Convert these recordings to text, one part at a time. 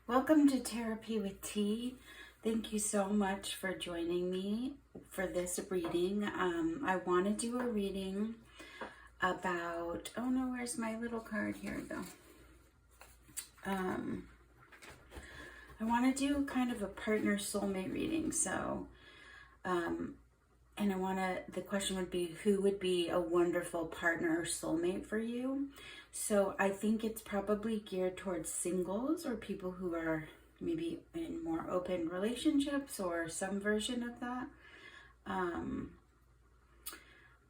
Welcome to Therapy with T. Thank you so much for joining me for this reading. I want to do a reading about, oh no, where's my little card? Here we go. I want to do kind of a partner soulmate reading. So, and the question would be, who would be a wonderful partner or soulmate for you? So I think it's probably geared towards singles or people who are maybe in more open relationships or some version of that.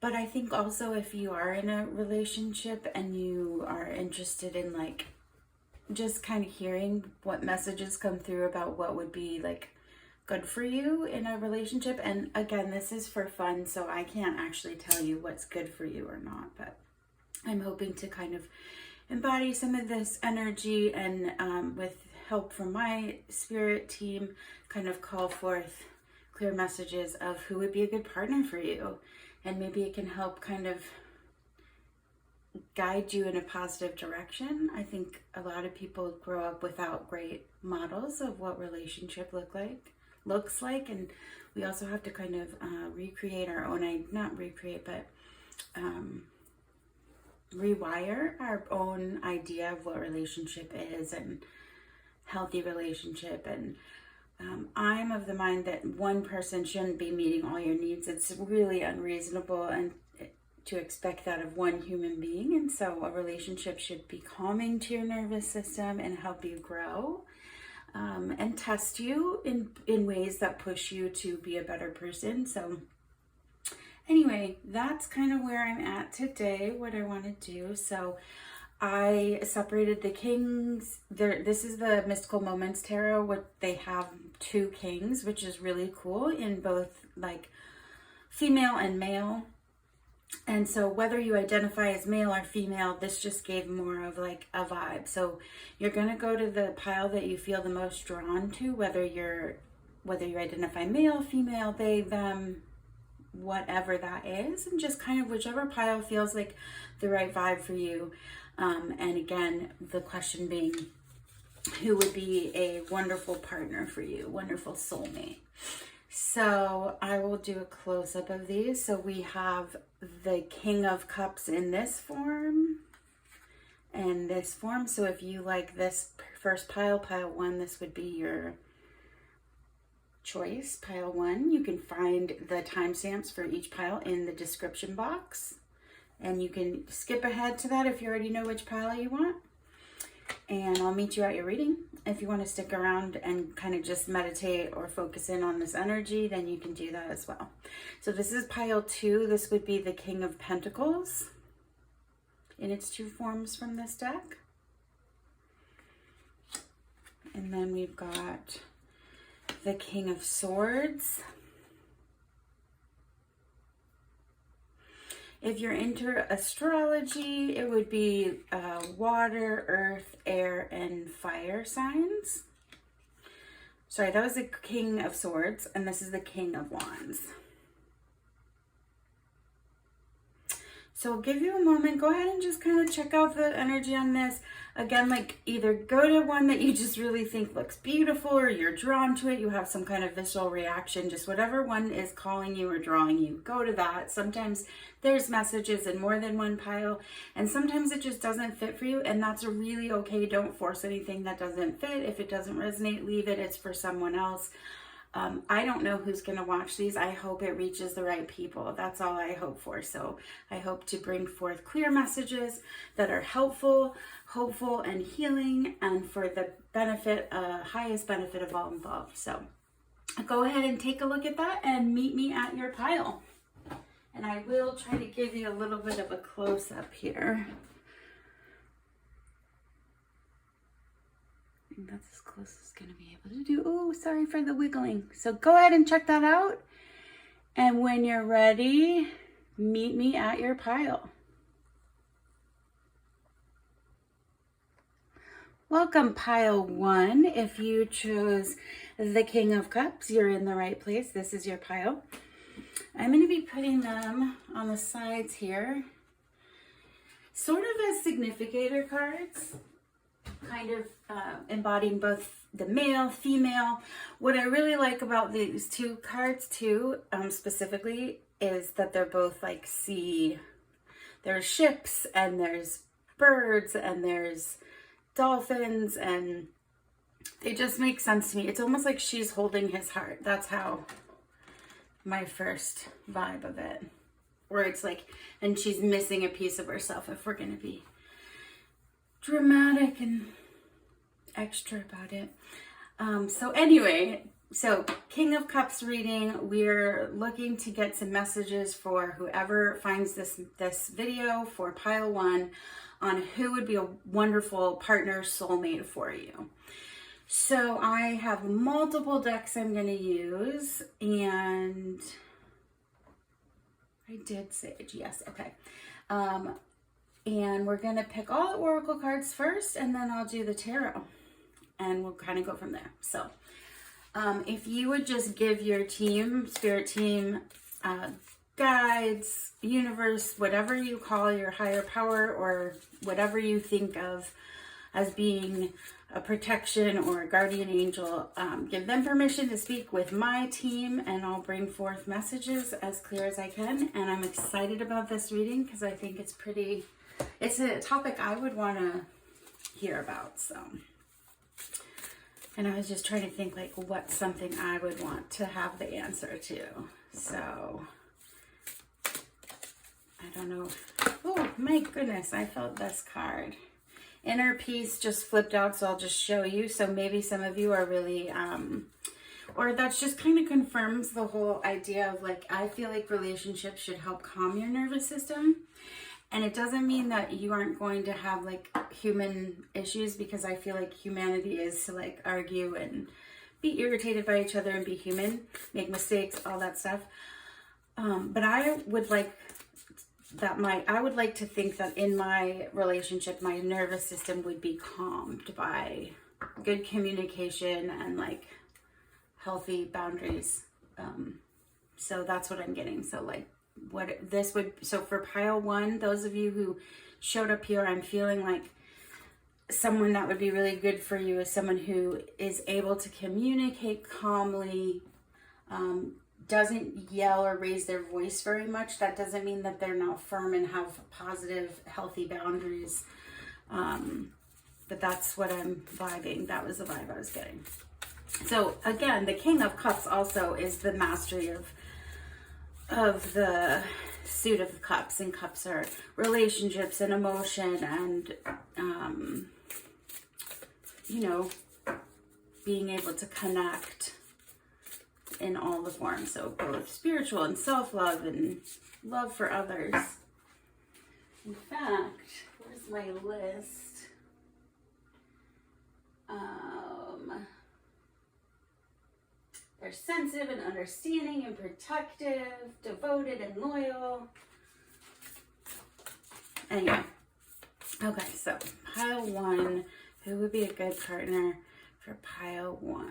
But I think also if you are in a relationship and you are interested in like just kind of hearing what messages come through about what would be like good for you in a relationship. And again, this is for fun, so I can't actually tell you what's good for you or not, but I'm hoping to kind of embody some of this energy and with help from my spirit team, kind of call forth clear messages of who would be a good partner for you. And maybe it can help kind of guide you in a positive direction. I think a lot of people grow up without great models of what relationship looks like. And we also have to kind of recreate our own, not recreate, but rewire our own idea of what relationship is and healthy relationship. And I'm of the mind that one person shouldn't be meeting all your needs. It's really unreasonable and to expect that of one human being. And so a relationship should be calming to your nervous system and help you grow and test you in ways that push you to be a better person. So anyway, that's kind of where I'm at today, what I want to do. So I separated the kings. This is the Mystical Moments Tarot, what they have two kings, which is really cool in both like female and male. And so whether you identify as male or female, this just gave more of like a vibe. So you're going to go to the pile that you feel the most drawn to, whether you identify male, female, they, them, whatever that is, and just kind of whichever pile feels like the right vibe for you. And again, the question being, who would be a wonderful partner for you, wonderful soulmate? So I will do a close-up of these. So we have the King of Cups in this form and this form. So if you like this first pile, pile one, this would be your choice, pile one. You can find the timestamps for each pile in the description box, and you can skip ahead to that if you already know which pile you want, and I'll meet you at your reading. If you want to stick around and kind of just meditate or focus in on this energy, then you can do that as well. So this is pile two. This would be the King of Pentacles in its two forms from this deck, and then we've got the King of Swords. If you're into astrology, it would be water, earth, air, and fire signs. Sorry, that was the King of Swords, and this is the King of Wands. So I'll give you a moment. Go ahead and just kind of check out the energy on this. Again, like either go to one that you just really think looks beautiful or you're drawn to it. You have some kind of visceral reaction. Just whatever one is calling you or drawing you, go to that. Sometimes there's messages in more than one pile, and sometimes it just doesn't fit for you, and that's really okay. Don't force anything that doesn't fit. If it doesn't resonate, leave it. It's for someone else. I don't know who's going to watch these. I hope it reaches the right people. That's all I hope for. So I hope to bring forth clear messages that are helpful, hopeful, and healing, and for the benefit, highest benefit of all involved. So go ahead and take a look at that and meet me at your pile. And I will try to give you a little bit of a close-up here. That's as close as it's going to be able to do. Oh, sorry for the wiggling. So go ahead and check that out. And when you're ready, meet me at your pile. Welcome, pile one. If you chose the King of Cups, you're in the right place. This is your pile. I'm going to be putting them on the sides here, sort of as significator cards. kind of embodying both the male, female. What I really like about these two cards too, specifically, is that they're both like sea. There's ships and there's birds and there's dolphins, and they just make sense to me. It's almost like she's holding his heart. That's how my first vibe of it. Where it's like, and she's missing a piece of herself, if we're going to be dramatic and extra about it. So anyway, so King of Cups reading, we're looking to get some messages for whoever finds this video for pile 1 on who would be a wonderful partner, soulmate for you. So I have multiple decks I'm going to use, and I did sage, yes, okay. And we're going to pick all the oracle cards first, and then I'll do the tarot, and we'll kind of go from there. So if you would just give your team, spirit team, guides, universe, whatever you call your higher power, or whatever you think of as being a protection or a guardian angel, give them permission to speak with my team, and I'll bring forth messages as clear as I can. And I'm excited about this reading because I think it's a topic I would want to hear about. So, and I was just trying to think like what's something I would want to have the answer to. So I don't know. Oh my goodness, I felt this card. Inner Peace just flipped out, so I'll just show you. So maybe some of you are really, or that's just kind of confirms the whole idea of like, I feel like relationships should help calm your nervous system. And it doesn't mean that you aren't going to have like human issues, because I feel like humanity is to like argue and be irritated by each other and be human, make mistakes, all that stuff. But I would like to think that in my relationship, my nervous system would be calmed by good communication and like healthy boundaries. So that's what I'm getting. So like so for pile 1, those of you who showed up here, I'm feeling like someone that would be really good for you is someone who is able to communicate calmly, doesn't yell or raise their voice very much. That doesn't mean that they're not firm and have positive, healthy boundaries. But that's what I'm vibing. That was the vibe I was getting. So again, the King of Cups also is the mastery of the suit of cups, and cups are relationships and emotion and, you know, being able to connect in all the forms. So both spiritual and self-love and love for others. In fact, where's my list? They're sensitive and understanding and protective, devoted and loyal. Anyway, okay, so pile 1, who would be a good partner for pile 1?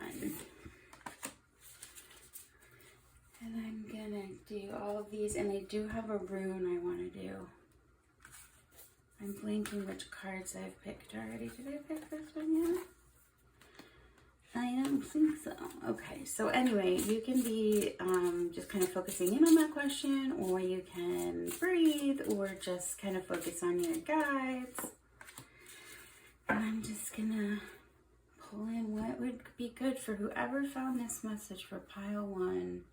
And I'm gonna do all of these, and I do have a rune I want to do. I'm blanking which cards I've picked already. Did I pick this one yet? I don't think so. Okay, so anyway, you can be just kind of focusing in on that question, or you can breathe, or just kind of focus on your guides. And I'm just gonna pull in what would be good for whoever found this message for pile 1.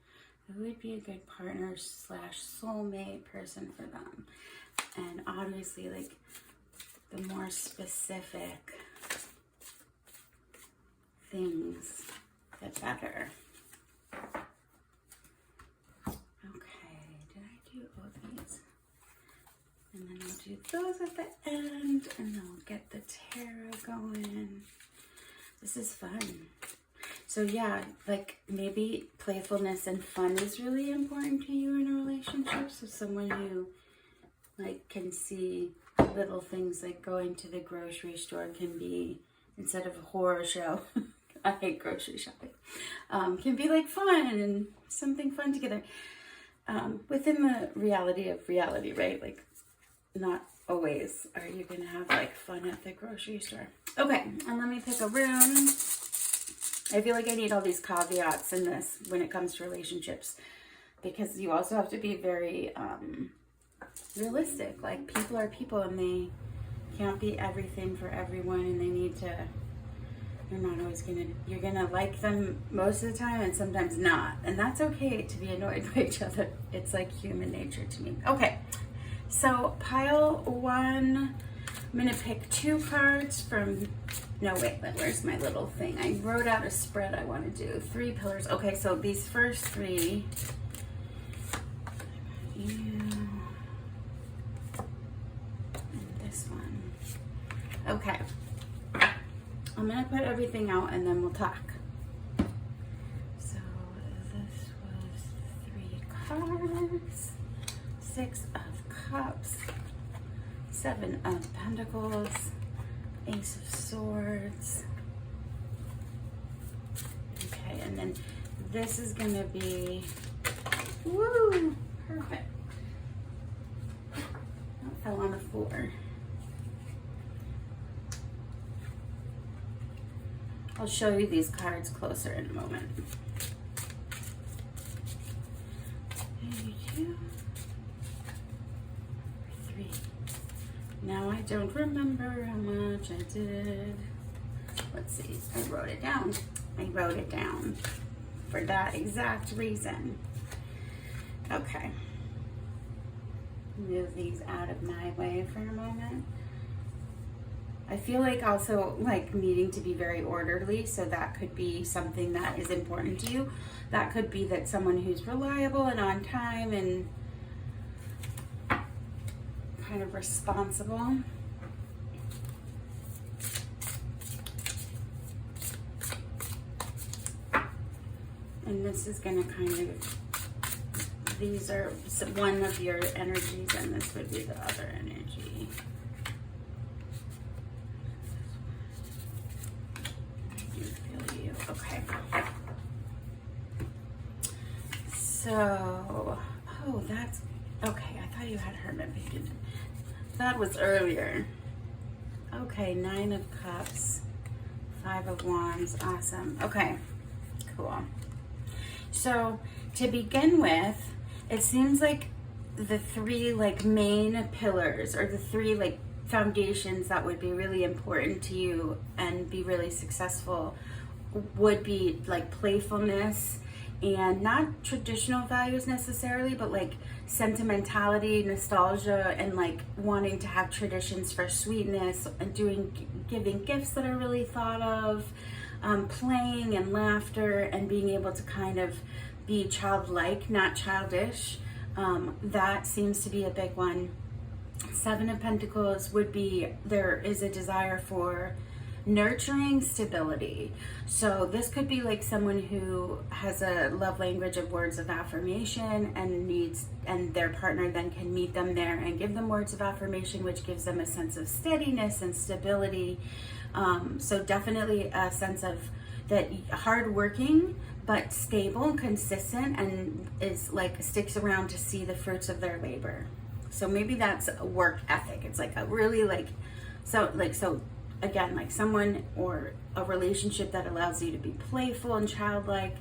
Who would be a good partner / soulmate person for them? And obviously, like, the more specific things, the better. Okay, did I do all these? And then I'll do those at the end, and I'll get the tarot going. This is fun. So yeah, like maybe playfulness and fun is really important to you in a relationship. So someone who like can see little things like going to the grocery store can be, instead of a horror show, I hate grocery shopping, can be like fun and something fun together. Within the reality of reality, right? Like not always are you gonna have like fun at the grocery store. Okay, and let me pick a rune. I feel like I need all these caveats in this when it comes to relationships, because you also have to be very realistic. Like, people are people, and they can't be everything for everyone, and they need to, you're not always you're gonna like them most of the time and sometimes not, and that's okay to be annoyed by each other. It's like human nature to me. Okay, so pile 1, I'm gonna pick 2 cards from, no wait, where's my little thing? I wrote out a spread I want to do. 3 pillars. Okay, so these first 3, you, and this one. Okay, I'm gonna put everything out and then we'll talk. So this was 3 cards, 6 of Cups, 7 of Pentacles, Ace of Swords. Okay, and then this is gonna be, woo, perfect. That fell on the floor. I'll show you these cards closer in a moment. 2, 3. Now I don't remember how much I did. Let's see, I wrote it down. I wrote it down for that exact reason. Okay. Move these out of my way for a moment. I feel like also like needing to be very orderly, so that could be something that is important to you. That could be that someone who's reliable and on time and kind of responsible. And this is going to kind of, these are one of your energies and this would be the other energy. Okay. So, oh, that's, okay, I thought you had Hermit, but you didn't. That was earlier. Okay, 9 of Cups, 5 of Wands, awesome. Okay, cool. So, to begin with, it seems like the 3 like main pillars, or the 3 like foundations that would be really important to you and be really successful would be like playfulness, and not traditional values necessarily, but like sentimentality, nostalgia, and like wanting to have traditions for sweetness and giving gifts that are really thought of, playing and laughter, and being able to kind of be childlike, not childish. That seems to be a big one. 7 of Pentacles would be, there is a desire for nurturing stability. So this could be like someone who has a love language of words of affirmation and their partner then can meet them there and give them words of affirmation, which gives them a sense of steadiness and stability. So definitely a sense of that, hardworking but stable, consistent, and is like sticks around to see the fruits of their labor. So maybe that's a work ethic. It's like a really so again, like someone or a relationship that allows you to be playful and childlike,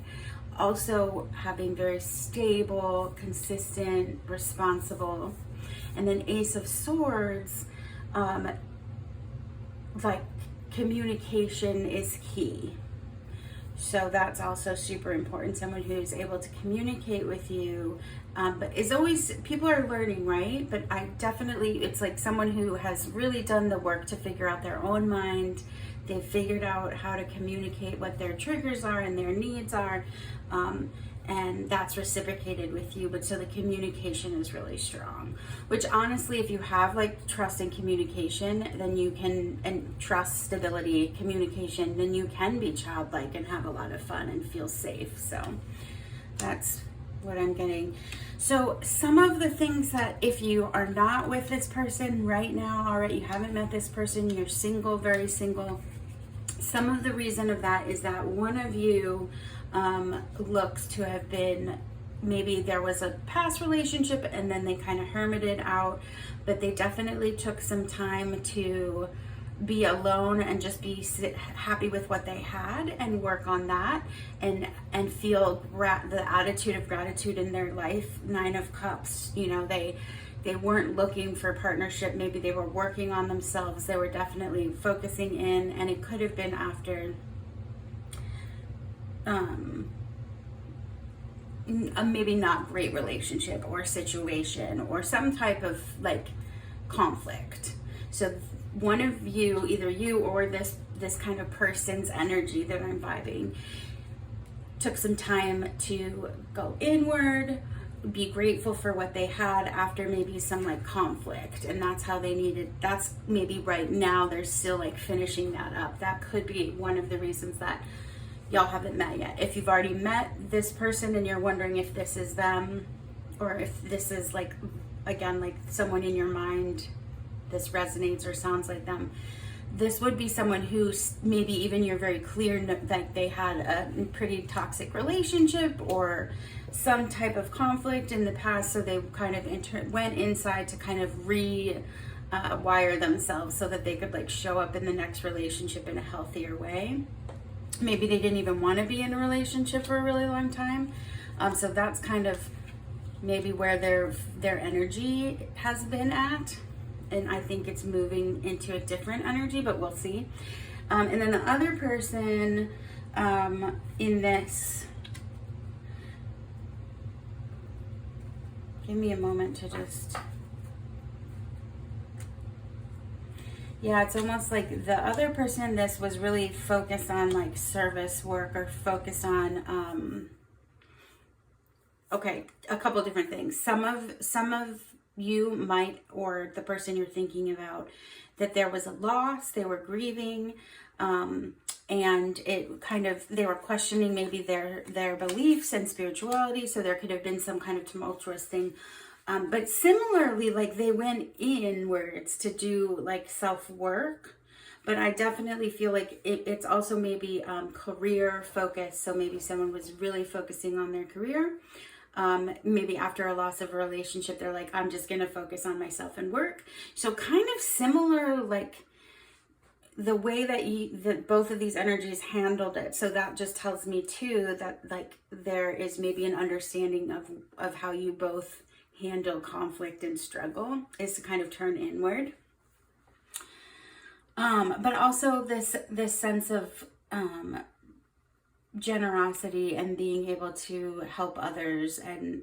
also having very stable, consistent, responsible. And then Ace of Swords, like communication is key. So that's also super important. Someone who's able to communicate with you, but is always, people are learning, right? But I definitely, it's like someone who has really done the work to figure out their own mind. They've figured out how to communicate what their triggers are and their needs are. And that's reciprocated with you, but so the communication is really strong, which honestly, if you have like trust and communication, then you can, and trust, stability, communication, then you can be childlike and have a lot of fun and feel safe. So that's what I'm getting. So some of the things that, if you are not with this person right now, all right, you haven't met this person, you're single, very single, some of the reason of that is that one of you looks to have been, maybe there was a past relationship and then they kind of hermited out, but they definitely took some time to be alone and just be happy with what they had and work on that, and feel the attitude of gratitude in their life. 9 of Cups, you know, they weren't looking for partnership. Maybe they were working on themselves. They were definitely focusing in, and it could have been after a maybe not great relationship or situation or some type of like conflict. So one of you, either you or this kind of person's energy that I'm vibing, took some time to go inward, be grateful for what they had after maybe some like conflict, and that's how they needed, that's maybe right now they're still like finishing that up. That could be one of the reasons that y'all haven't met yet. If you've already met this person and you're wondering if this is them, or if this is like, again, like someone in your mind, this resonates or sounds like them, this would be someone who maybe even you're very clear that they had a pretty toxic relationship or some type of conflict in the past, so they kind of went inside to kind of rewire themselves so that they could like show up in the next relationship in a healthier way. Maybe they didn't even want to be in a relationship for a really long time, so that's kind of maybe where their energy has been at, and I think it's moving into a different energy, but we'll see. And then the other person in this, give me a moment to just, yeah, it's almost like the other person in this was really focused on like service work, or focused on, okay, a couple of different things. Some of you might, or the person you're thinking about, that there was a loss, they were grieving, and it kind of, they were questioning maybe their beliefs and spirituality, so there could have been some kind of tumultuous thing. But similarly, like they went inwards to do like self-work, but I definitely feel like it's also maybe career focused. So maybe someone was really focusing on their career. Maybe after a loss of a relationship, they're like, I'm just going to focus on myself and work. So kind of similar, like the way that both of these energies handled it. So that just tells me too, that like there is maybe an understanding of how you both handle conflict and struggle, is to kind of turn inward. But also this sense of, generosity and being able to help others. And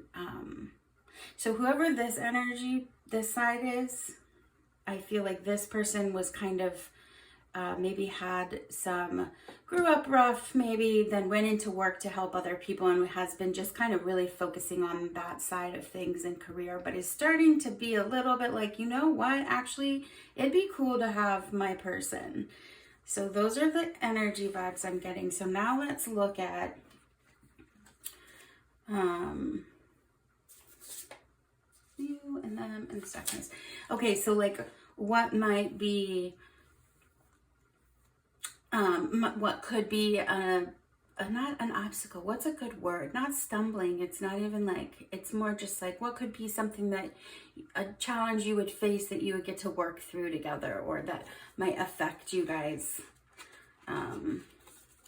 so whoever this energy, this side is, I feel like this person was kind of maybe grew up rough, maybe then went into work to help other people, and has been just kind of really focusing on that side of things in career, but is starting to be a little bit like, you know what, actually it'd be cool to have my person. So those are the energy vibes I'm getting. So now let's look at you and them and stuffness. Okay, so like what might be, what could be not an obstacle. What's a good word? Not stumbling. It's not even like, it's more just like what could be something that, a challenge you would face that you would get to work through together, or that might affect you guys.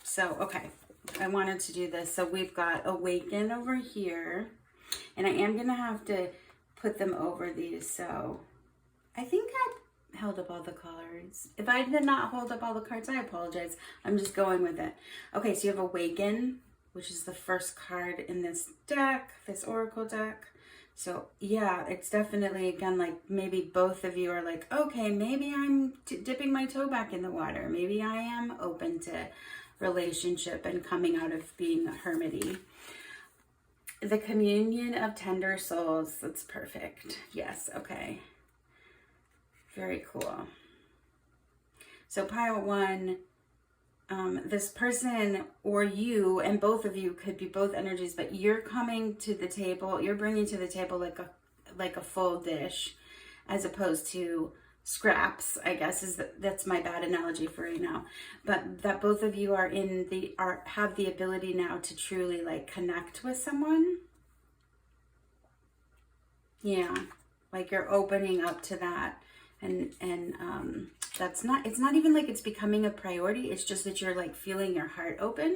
So, okay, I wanted to do this. So we've got Awaken over here, and I am going to have to put them over these. So I think I held up all the cards. If I did not hold up all the cards, I apologize. I'm just going with it. Okay, so you have Awaken, which is the first card in this deck, this Oracle deck. So yeah, it's definitely, again, like maybe both of you are like, okay, maybe I'm dipping my toe back in the water. Maybe I am open to relationship and coming out of being hermity. The Communion of Tender Souls. That's perfect. Yes, okay. Very cool. So pile one, this person or you, and both of you could be both energies, but you're coming to the table, you're bringing to the table like a full dish, as opposed to scraps, I guess, that's my bad analogy for right now. But that both of you have the ability now to truly like connect with someone. Yeah, like you're opening up to that. And it's not even like it's becoming a priority. It's just that you're like feeling your heart open.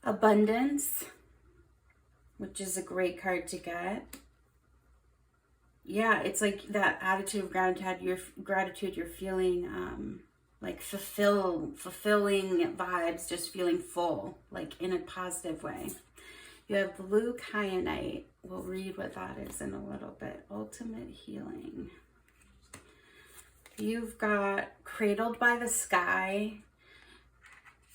Abundance, which is a great card to get. Yeah, it's like that attitude of gratitude. You're feeling like fulfilling vibes, just feeling full, like in a positive way. You have blue kyanite. We'll read what that is in a little bit. Ultimate healing. You've got cradled by the sky.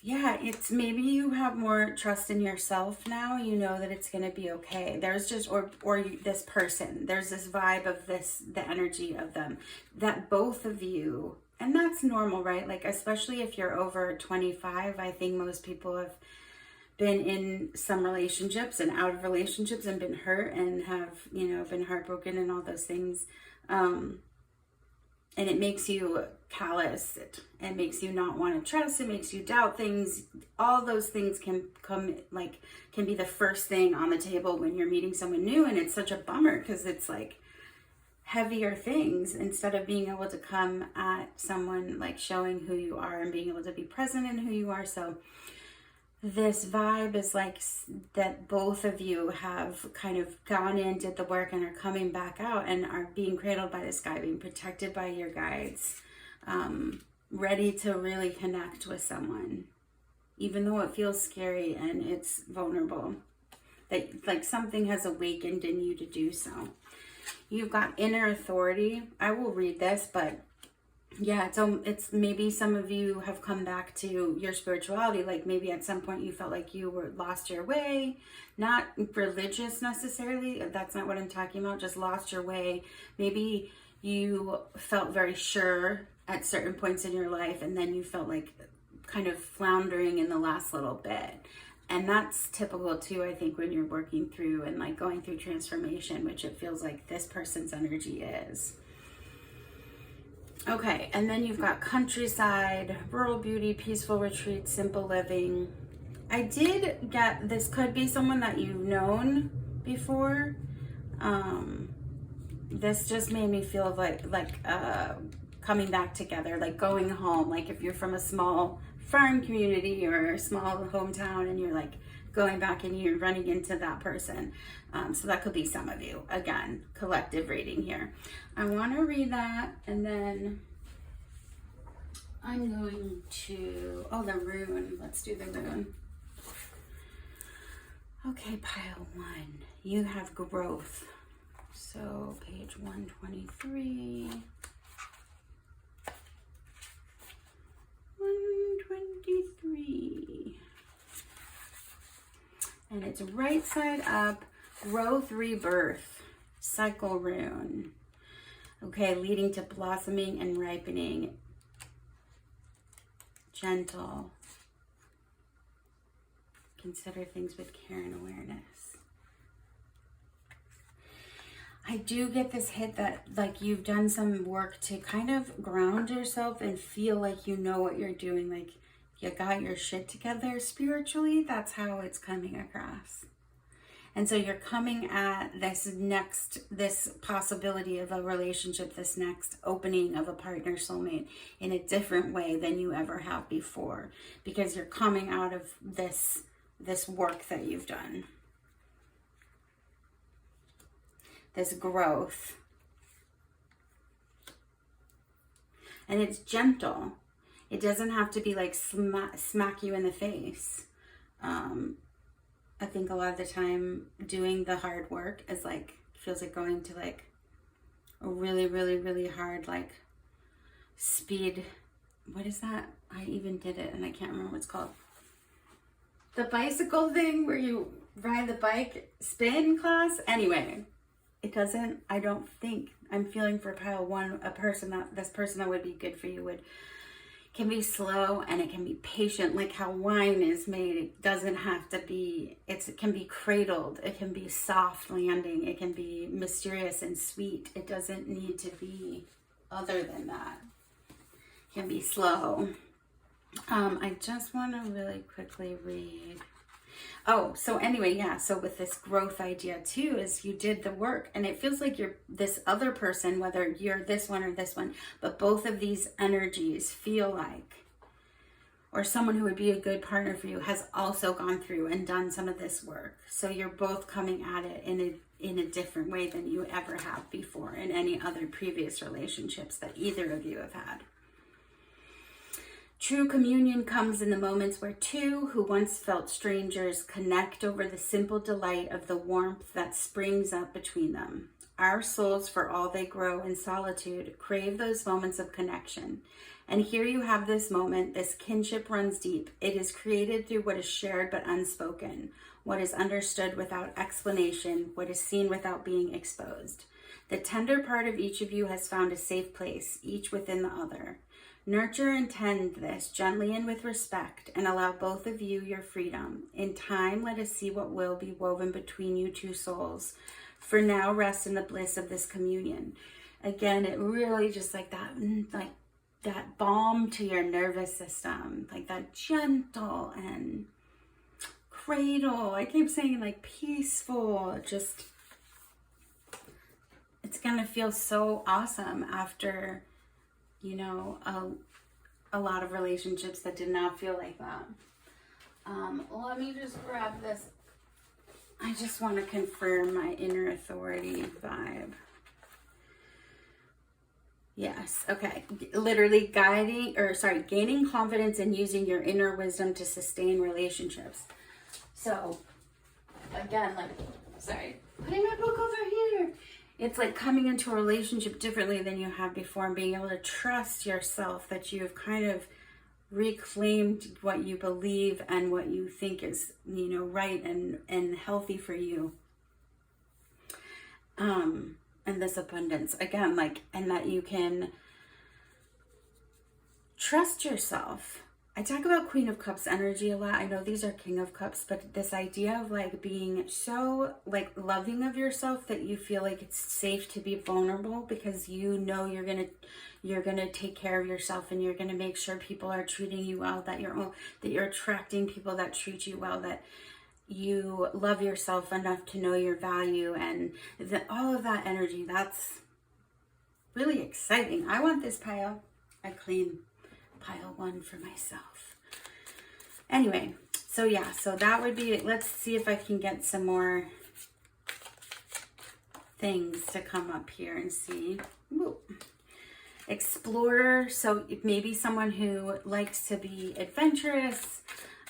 Yeah, it's maybe you have more trust in yourself now. You know that it's going to be okay. There's just, or this person, there's this vibe of the energy of them, that both of you, and that's normal, right? Like, especially if you're over 25, I think most people have been in some relationships and out of relationships and been hurt and have, been heartbroken and all those things. And it makes you callous. It makes you not want to trust. It makes you doubt things. All those things can be the first thing on the table when you're meeting someone new. And it's such a bummer because it's like heavier things instead of being able to come at someone like showing who you are and being able to be present in who you are. So this vibe is like that both of you have kind of gone in, did the work, and are coming back out and are being cradled by the sky, being protected by your guides, ready to really connect with someone, even though it feels scary and it's vulnerable. That like something has awakened in you to do so. You've got inner authority. I will read this, but yeah, it's maybe some of you have come back to your spirituality. Like maybe at some point you felt like you were lost your way, not religious necessarily. That's not what I'm talking about. Just lost your way. Maybe you felt very sure at certain points in your life, and then you felt like kind of floundering in the last little bit. And that's typical too, I think, when you're working through and like going through transformation, which it feels like this person's energy is. Okay, and then you've got countryside, rural beauty, peaceful retreat, simple living. I did get, this could be someone that you've known before. This just made me feel like coming back together, like going home. Like if you're from a small farm community or a small hometown and you're like going back and you're running into that person. So that could be some of you. Again, collective reading here. I want to read that, and then I'm going to, the rune. Let's do the rune. Okay, pile 1. You have growth. So page 123. 123. And it's right side up, growth, rebirth, cycle rune. Okay, leading to blossoming and ripening. Gentle. Consider things with care and awareness. I do get this hit that like you've done some work to kind of ground yourself and feel like you know what you're doing, like you got your shit together spiritually. That's how it's coming across. And so you're coming at this possibility of a relationship, this next opening of a partner, soulmate, in a different way than you ever have before, because you're coming out of this work that you've done, this growth. And it's gentle. It doesn't have to be like smack you in the face. I think a lot of the time doing the hard work is like, feels like going to like a really, really, really hard, like speed. What is that? I even did it and I can't remember what it's called. The bicycle thing where you ride the bike, spin class. Anyway, it doesn't, I don't think, I'm feeling for pile 1, this person that would be good for you can be slow and it can be patient, like how wine is made. It doesn't have to be, it can be cradled, it can be soft landing, it can be mysterious and sweet. It doesn't need to be other than that. It can be slow. I just want to really quickly read. Oh, so anyway, yeah, so with this growth idea too, is you did the work, and it feels like you're this other person, whether you're this one or this one, but both of these energies feel like, or someone who would be a good partner for you has also gone through and done some of this work. So you're both coming at it in a different way than you ever have before in any other previous relationships that either of you have had. True communion comes in the moments where two who once felt strangers connect over the simple delight of the warmth that springs up between them. Our souls, for all they grow in solitude, crave those moments of connection. And here you have this moment. This kinship runs deep. It is created through what is shared but unspoken, what is understood without explanation, what is seen without being exposed. The tender part of each of you has found a safe place, each within the other. Nurture and tend this gently and with respect, and allow both of you your freedom. In time, let us see what will be woven between you two souls. For now, rest in the bliss of this communion. Again, it really just like that balm to your nervous system, like that gentle and cradle. I keep saying like peaceful, just, it's gonna feel so awesome after, you know, a lot of relationships that did not feel like that. Let me just grab this. I just want to confirm my inner authority vibe. Yes, okay. Literally gaining confidence and using your inner wisdom to sustain relationships. So, again, putting my book over here. It's like coming into a relationship differently than you have before and being able to trust yourself that you've kind of reclaimed what you believe and what you think is, you know, right and healthy for you. And this abundance, again, and that you can trust yourself. I talk about Queen of Cups energy a lot. I know these are King of Cups, but this idea of being so loving of yourself that you feel like it's safe to be vulnerable because you know you're gonna take care of yourself, and you're gonna make sure people are treating you well, that you're attracting people that treat you well, that you love yourself enough to know your value, and all of that energy. That's really exciting. I want this pile. I claim pile 1 for myself. Anyway, so yeah, so that would be it. Let's see if I can get some more things to come up here and see. Ooh. Explorer, so maybe someone who likes to be adventurous,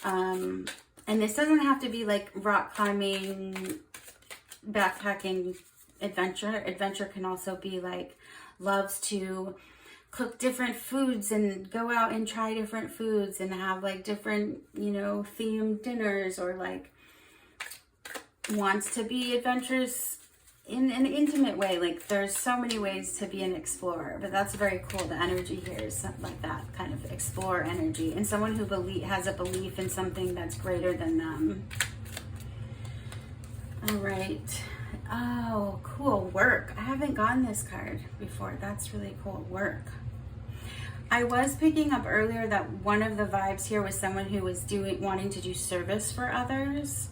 and this doesn't have to be like rock climbing, backpacking adventure. Adventure can also be like loves to cook different foods and go out and try different foods and have different, themed dinners, or wants to be adventurous in an intimate way. There's so many ways to be an explorer, but that's very cool. The energy here is something like that kind of explorer energy, and someone who has a belief in something that's greater than them. All right. Oh, cool. Work. I haven't gotten this card before. That's really cool. Work. I was picking up earlier that one of the vibes here was someone who was wanting to do service for others.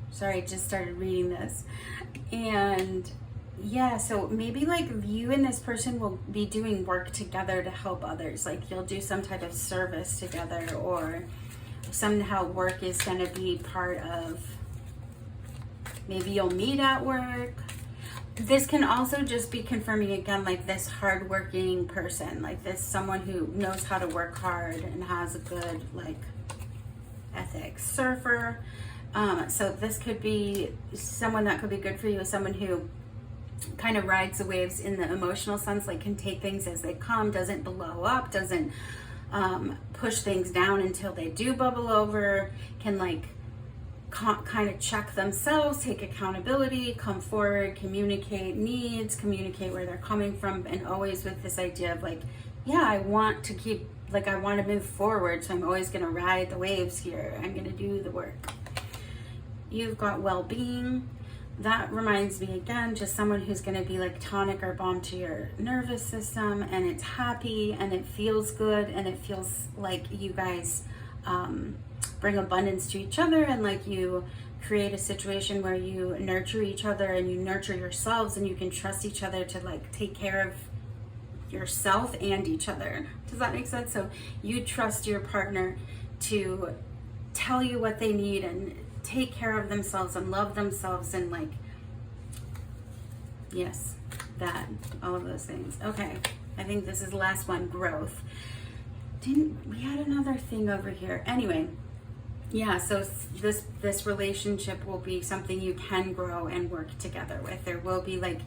Sorry, I just started reading this. And yeah, so maybe you and this person will be doing work together to help others. You'll do some type of service together, or somehow work is going to be part of, maybe you'll meet at work. This can also just be confirming again, this hardworking person, this someone who knows how to work hard and has a good ethics. Surfer. So this could be someone that could be good for you, is someone who kind of rides the waves in the emotional sense, can take things as they come, doesn't blow up, doesn't push things down until they do bubble over, can kind of check themselves, take accountability, come forward, communicate needs, communicate where they're coming from, and always with this idea of yeah, I want to keep, I want to move forward, so I'm always going to ride the waves here. I'm going to do the work. You've got well-being. that reminds me again, just someone who's going to be like tonic or balm to your nervous system, and it's happy and it feels good and it feels like you guys bring abundance to each other, and like you create a situation where you nurture each other and you nurture yourselves, and you can trust each other to like take care of yourself and each other. Does that make sense? So you trust your partner to tell you what they need and take care of themselves and love themselves, and like, yes, that, all of those things. Okay, I think this is the last one, growth. We had another thing over here. Anyway, yeah, so this relationship will be something you can grow and work together with. There will be like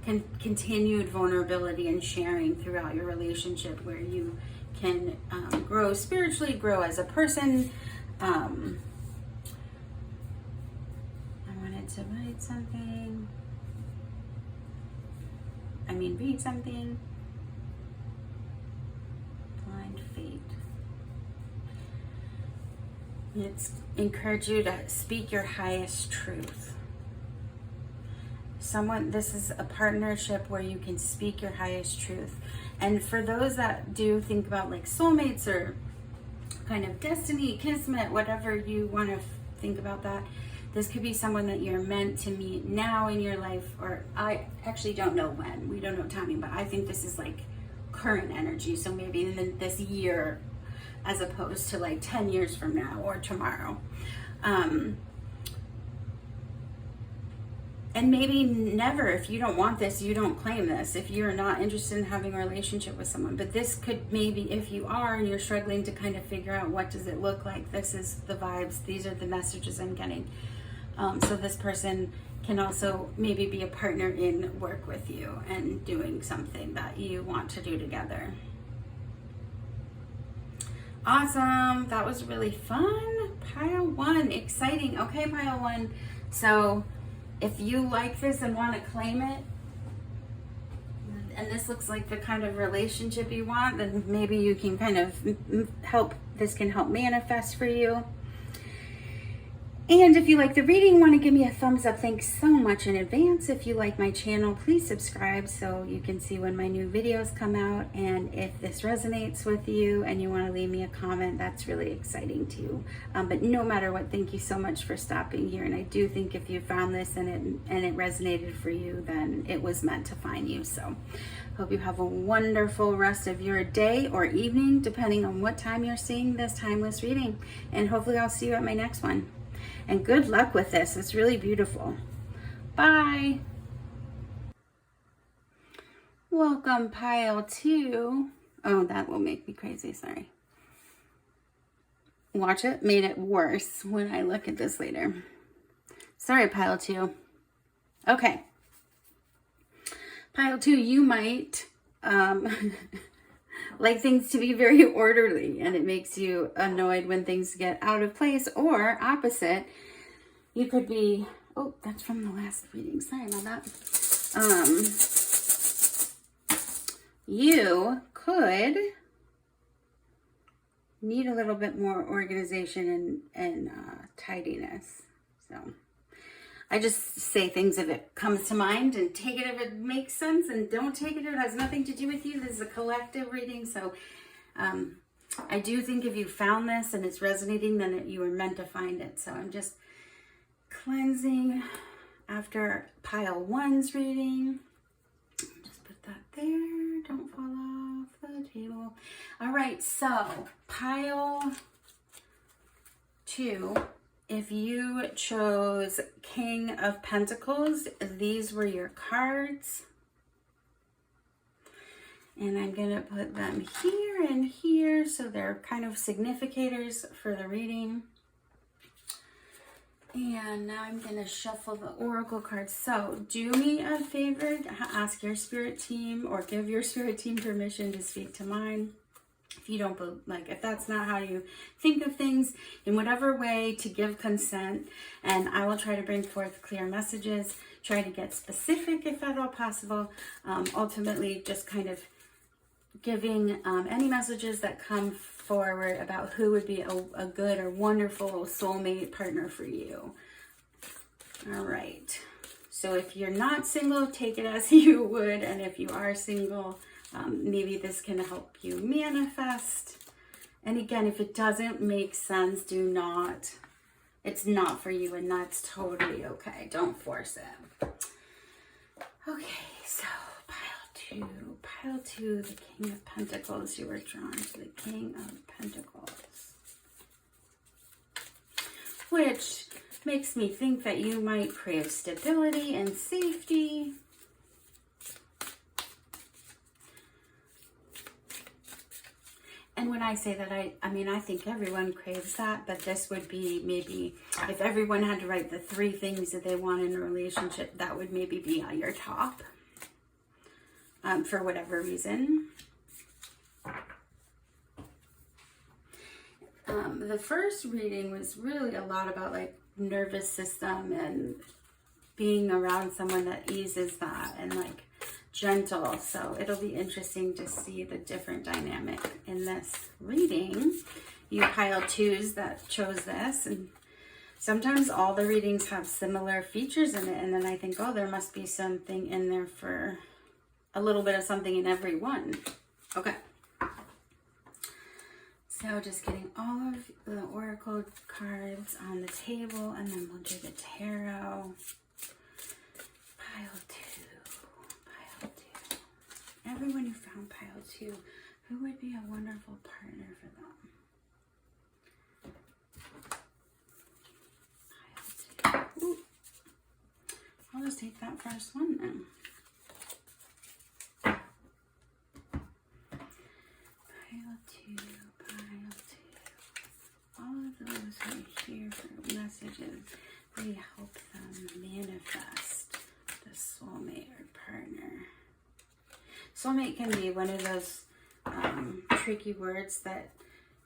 continued vulnerability and sharing throughout your relationship, where you can grow spiritually, grow as a person. I wanted to write something. Read something. Blind fate. It's encourage you to speak your highest truth. This is a partnership where you can speak your highest truth. And for those that do think about like soulmates or kind of destiny, kismet, whatever you want to think about that, this could be someone that you're meant to meet now in your life, or I actually don't know when, we don't know timing, but I think this is like current energy. So maybe in this year, as opposed to like 10 years from now or tomorrow. And maybe never, if you don't want this, you don't claim this, if you're not interested in having a relationship with someone. But this could maybe, if you are and you're struggling to kind of figure out what does it look like, this is the vibes, these are the messages I'm getting. So this person can also maybe be a partner in work with you and doing something that you want to do together. Awesome, that was really fun. Pile 1, exciting. Okay, pile 1. So if you like this and want to claim it, and this looks like the kind of relationship you want, then maybe you can kind of this can help manifest for you. And if you like the reading, want to give me a thumbs up, thanks so much in advance. If you like my channel, please subscribe so you can see when my new videos come out. And if this resonates with you and you want to leave me a comment, that's really exciting too. But no matter what, thank you so much for stopping here. And I do think if you found this and it resonated for you, then it was meant to find you. So hope you have a wonderful rest of your day or evening, depending on what time you're seeing this timeless reading. And hopefully I'll see you at my next one. And good luck with this. It's really beautiful. Bye. Welcome, pile 2. Oh, that will make me crazy. Sorry. Watch it. Made it worse when I look at this later. Sorry, pile 2. Okay. Pile 2, you might like things to be very orderly, and it makes you annoyed when things get out of place, or opposite, you could be, oh, that's from the last reading, sorry about that. You could need a little bit more organization and tidiness. So I just say things if it comes to mind, and take it if it makes sense, and don't take it if it has nothing to do with you. This is a collective reading. So I do think if you found this and it's resonating, then you were meant to find it. So I'm just cleansing after pile 1's reading. Just put that there. Don't fall off the table. All right, so pile 2. If you chose King of Pentacles, these were your cards. And I'm going to put them here and here, so they're kind of significators for the reading. And now I'm going to shuffle the oracle cards. So do me a favor, ask your spirit team or give your spirit team permission to speak to mine. If you don't, if that's not how you think of things, in whatever way, to give consent, and I will try to bring forth clear messages, try to get specific if at all possible. Ultimately, just kind of giving any messages that come forward about who would be a good or wonderful soulmate partner for you. All right, So if you're not single, take it as you would. And if you are single, maybe this can help you manifest. And again, if it doesn't make sense, it's not for you, and that's totally okay. Don't force it. Okay, so pile two, the King of Pentacles. You were drawn to the King of Pentacles, which makes me think that you might crave stability and safety. And when I say that, I mean, I think everyone craves that, but this would be maybe, if everyone had to write the 3 things that they want in a relationship, that would maybe be at your top, for whatever reason. The first reading was really a lot about like nervous system and being around someone that eases that and like gentle. So it'll be interesting to see the different dynamic in this reading. You pile 2s that chose this, and sometimes all the readings have similar features in it, and then I think, oh, there must be something in there for a little bit of something in every one. Okay. So just getting all of the oracle cards on the table, and then we'll do the tarot. Pile 2. Everyone who found pile 2, who would be a wonderful partner for them? Pile 2. Ooh. I'll just take that first one then. Pile 2. All of those who are here for messages, really help them manifest the soulmate or partner. Soulmate can be one of those tricky words that,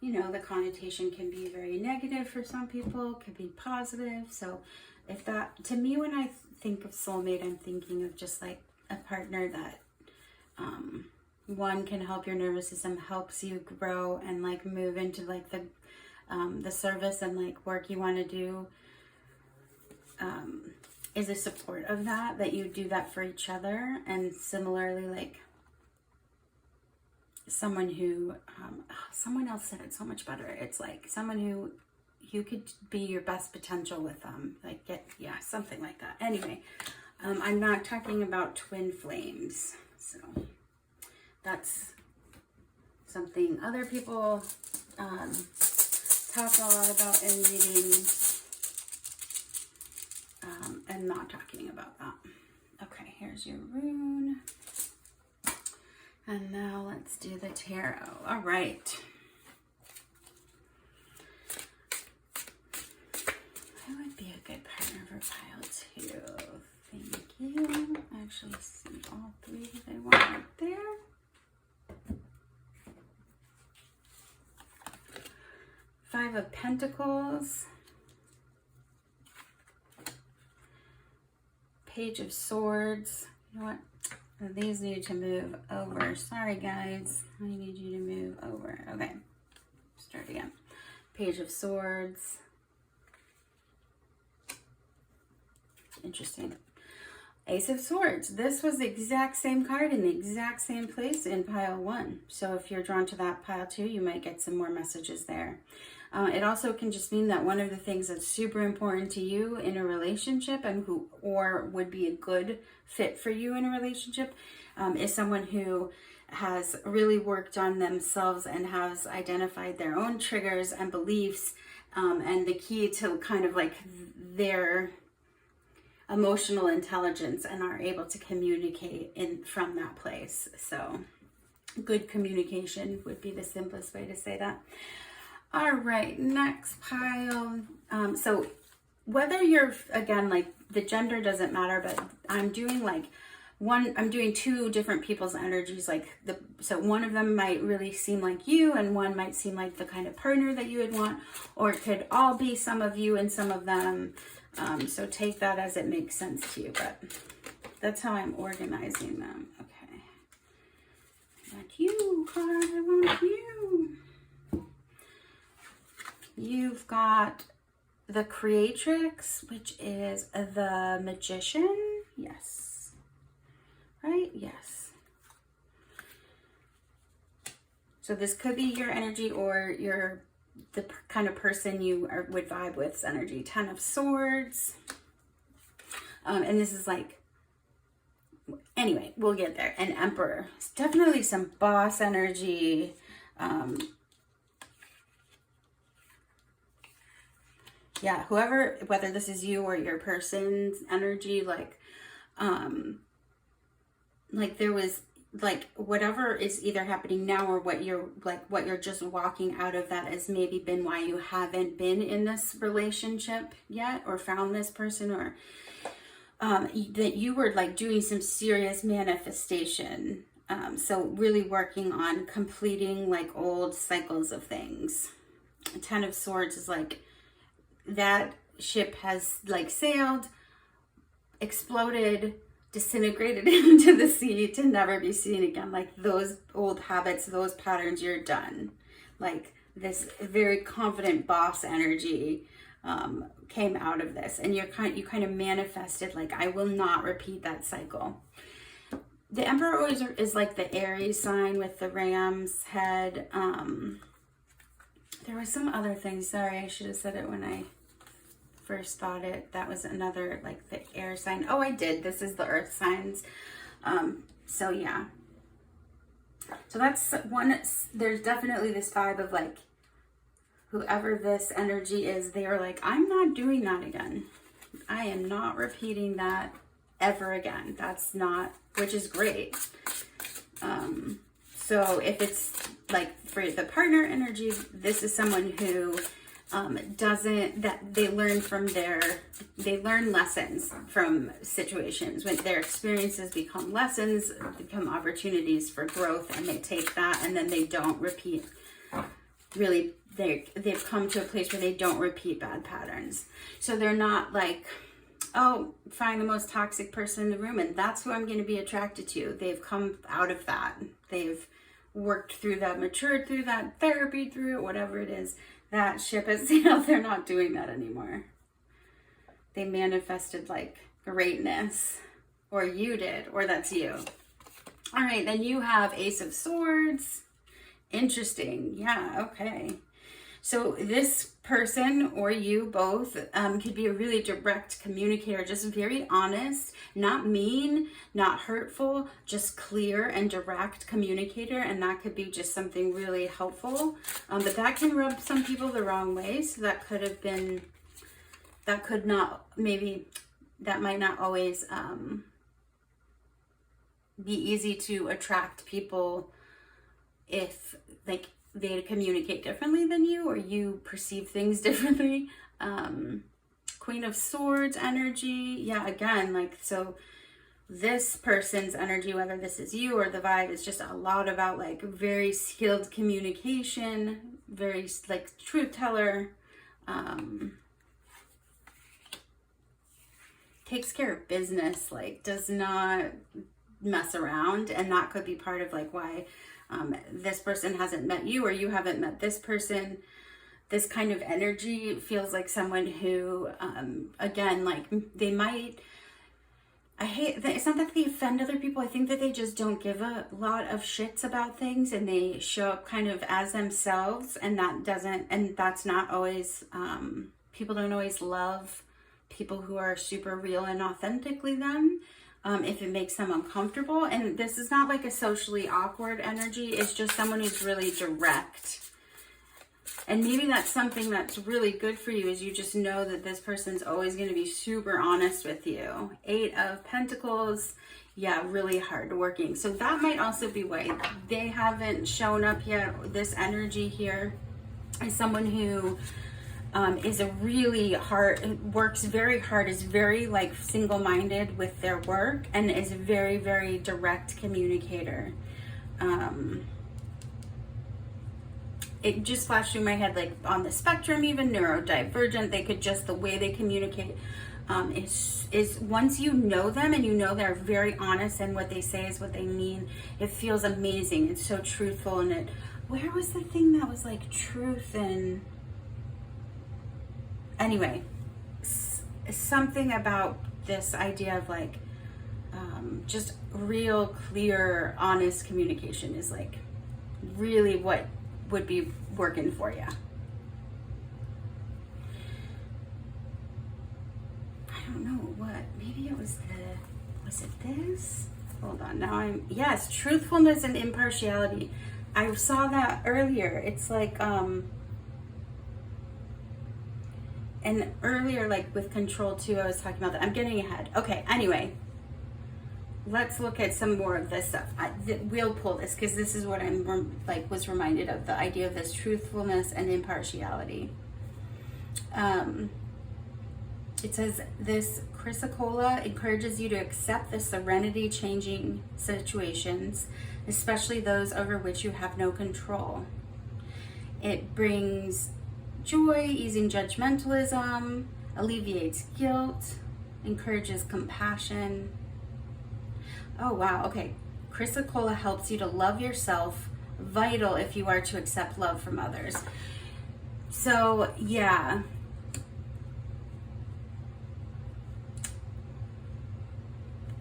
you know, the connotation can be very negative for some people, could be positive. So if that, to me, when I think of soulmate, I'm thinking of just like a partner that one can help your nervous system, helps you grow and like move into like the service and like work you want to do, is a support of that you do that for each other. And similarly, like someone who, someone else said it so much better. It's like someone who you could be your best potential with them, like yeah, something like that. Anyway, I'm not talking about twin flames. So that's something other people talk a lot about in readings. And not talking about that. Okay, here's your rune. And now let's do the tarot. All right. Who would be a good partner for pile 2? Thank you. Actually see all 3 they want right there. 5 of Pentacles. Page of Swords. You know what? These need to move over. Sorry, guys. I need you to move over. Okay. Start again. Page of Swords. Interesting. Ace of Swords. This was the exact same card in the exact same place in pile 1. So if you're drawn to that pile 2, you might get some more messages there. It also can just mean that one of the things that's super important to you in a relationship and or would be a good fit for you in a relationship is someone who has really worked on themselves and has identified their own triggers and beliefs, and the key to kind of like their emotional intelligence, and are able to communicate from that place. So good communication would be the simplest way to say that. All right, next pile. So whether you're, again, like the gender doesn't matter, but I'm doing like I'm doing 2 different people's energies. Like so one of them might really seem like you, and one might seem like the kind of partner that you would want, or it could all be some of you and some of them. So take that as it makes sense to you, but that's how I'm organizing them. Okay. I want you, card. I want you. You've got the Creatrix, which is the Magician. Yes. Right? Yes. So this could be your energy, or the kind of person you would vibe with's energy. 10 of Swords. And this is like, anyway, we'll get there. An Emperor. It's definitely some boss energy. Yeah, whoever, whether this is you or your person's energy, like there was, like, whatever is either happening now or what you're just walking out of, that has maybe been why you haven't been in this relationship yet, or found this person, or that you were like doing some serious manifestation. So really working on completing like old cycles of things. 10 of Swords is like, that ship has like sailed, exploded, disintegrated into the sea to never be seen again. Like those old habits, those patterns, you're done. Like this very confident boss energy came out of this, and you kind of manifested like, I will not repeat that cycle. The Emperor always is like the Aries sign with the ram's head. There was some other thing, sorry, I should have said it when I first thought it. That was another, like, the air sign. Oh, I did. This is the earth signs. So yeah. So that's one. There's definitely this vibe of like, whoever this energy is, they are like, I'm not doing that again. I am not repeating that ever again. That's not, which is great. So if it's like for the partner energy, this is someone who they learn lessons from situations. When their experiences become lessons, become opportunities for growth, and they take that and then they don't repeat. Really, they've come to a place where they don't repeat bad patterns. So they're not like, oh, find the most toxic person in the room and that's who I'm going to be attracted to. They've come out of that. They've worked through that, matured through that, therapy through it, whatever it is. That ship has sailed. They're not doing that anymore. They manifested like greatness, or you did, or that's you. All right, then you have Ace of Swords. Interesting. Yeah, okay. So this person, or you both, could be a really direct communicator, just very honest, not mean, not hurtful, just clear and direct communicator. And that could be just something really helpful. But that can rub some people the wrong way. So that could have been, that could not, maybe that might not always be easy to attract people if like they communicate differently than you, or you perceive things differently. Queen of Swords energy. Yeah, again, like, so this person's energy, whether this is you or the vibe, is just a lot about like very skilled communication, very like truth teller, takes care of business, like does not mess around. And that could be part of like why this person hasn't met you, or you haven't met this person. This kind of energy feels like someone who, again, like they might, it's not that they offend other people. I think that they just don't give a lot of shits about things, and they show up kind of as themselves, and that's not always, people don't always love people who are super real and authentically them. If it makes them uncomfortable. And this is not like a socially awkward energy. It's just someone who's really direct. And maybe that's something that's really good for you, is you just know that this person's always going to be super honest with you. 8 of Pentacles. Yeah, really hardworking. So that might also be why they haven't shown up yet. This energy here is someone who is a really hard, works very hard, is very like single-minded with their work, and is a very, very direct communicator. It just flashed through my head, like on the spectrum, even neurodivergent, they could just, the way they communicate is once you know them and you know they're very honest and what they say is what they mean, it feels amazing. It's so truthful. And where was the thing that was like truth and... Anyway, something about this idea of like just real clear, honest communication is like really what would be working for you. I don't know what, maybe it was was it this? Hold on, now yes, truthfulness and impartiality. I saw that earlier. It's like, and earlier, like with control too, I was talking about that. I'm getting ahead. Okay, anyway, let's look at some more of this stuff. We'll pull this because this is what I'm was reminded of, the idea of this truthfulness and impartiality. It says this chrysocolla encourages you to accept the serenity changing situations, especially those over which you have no control. It brings joy, easing judgmentalism, alleviates guilt, encourages compassion. Oh wow, okay. Chrysocolla helps you to love yourself, vital if you are to accept love from others. So yeah.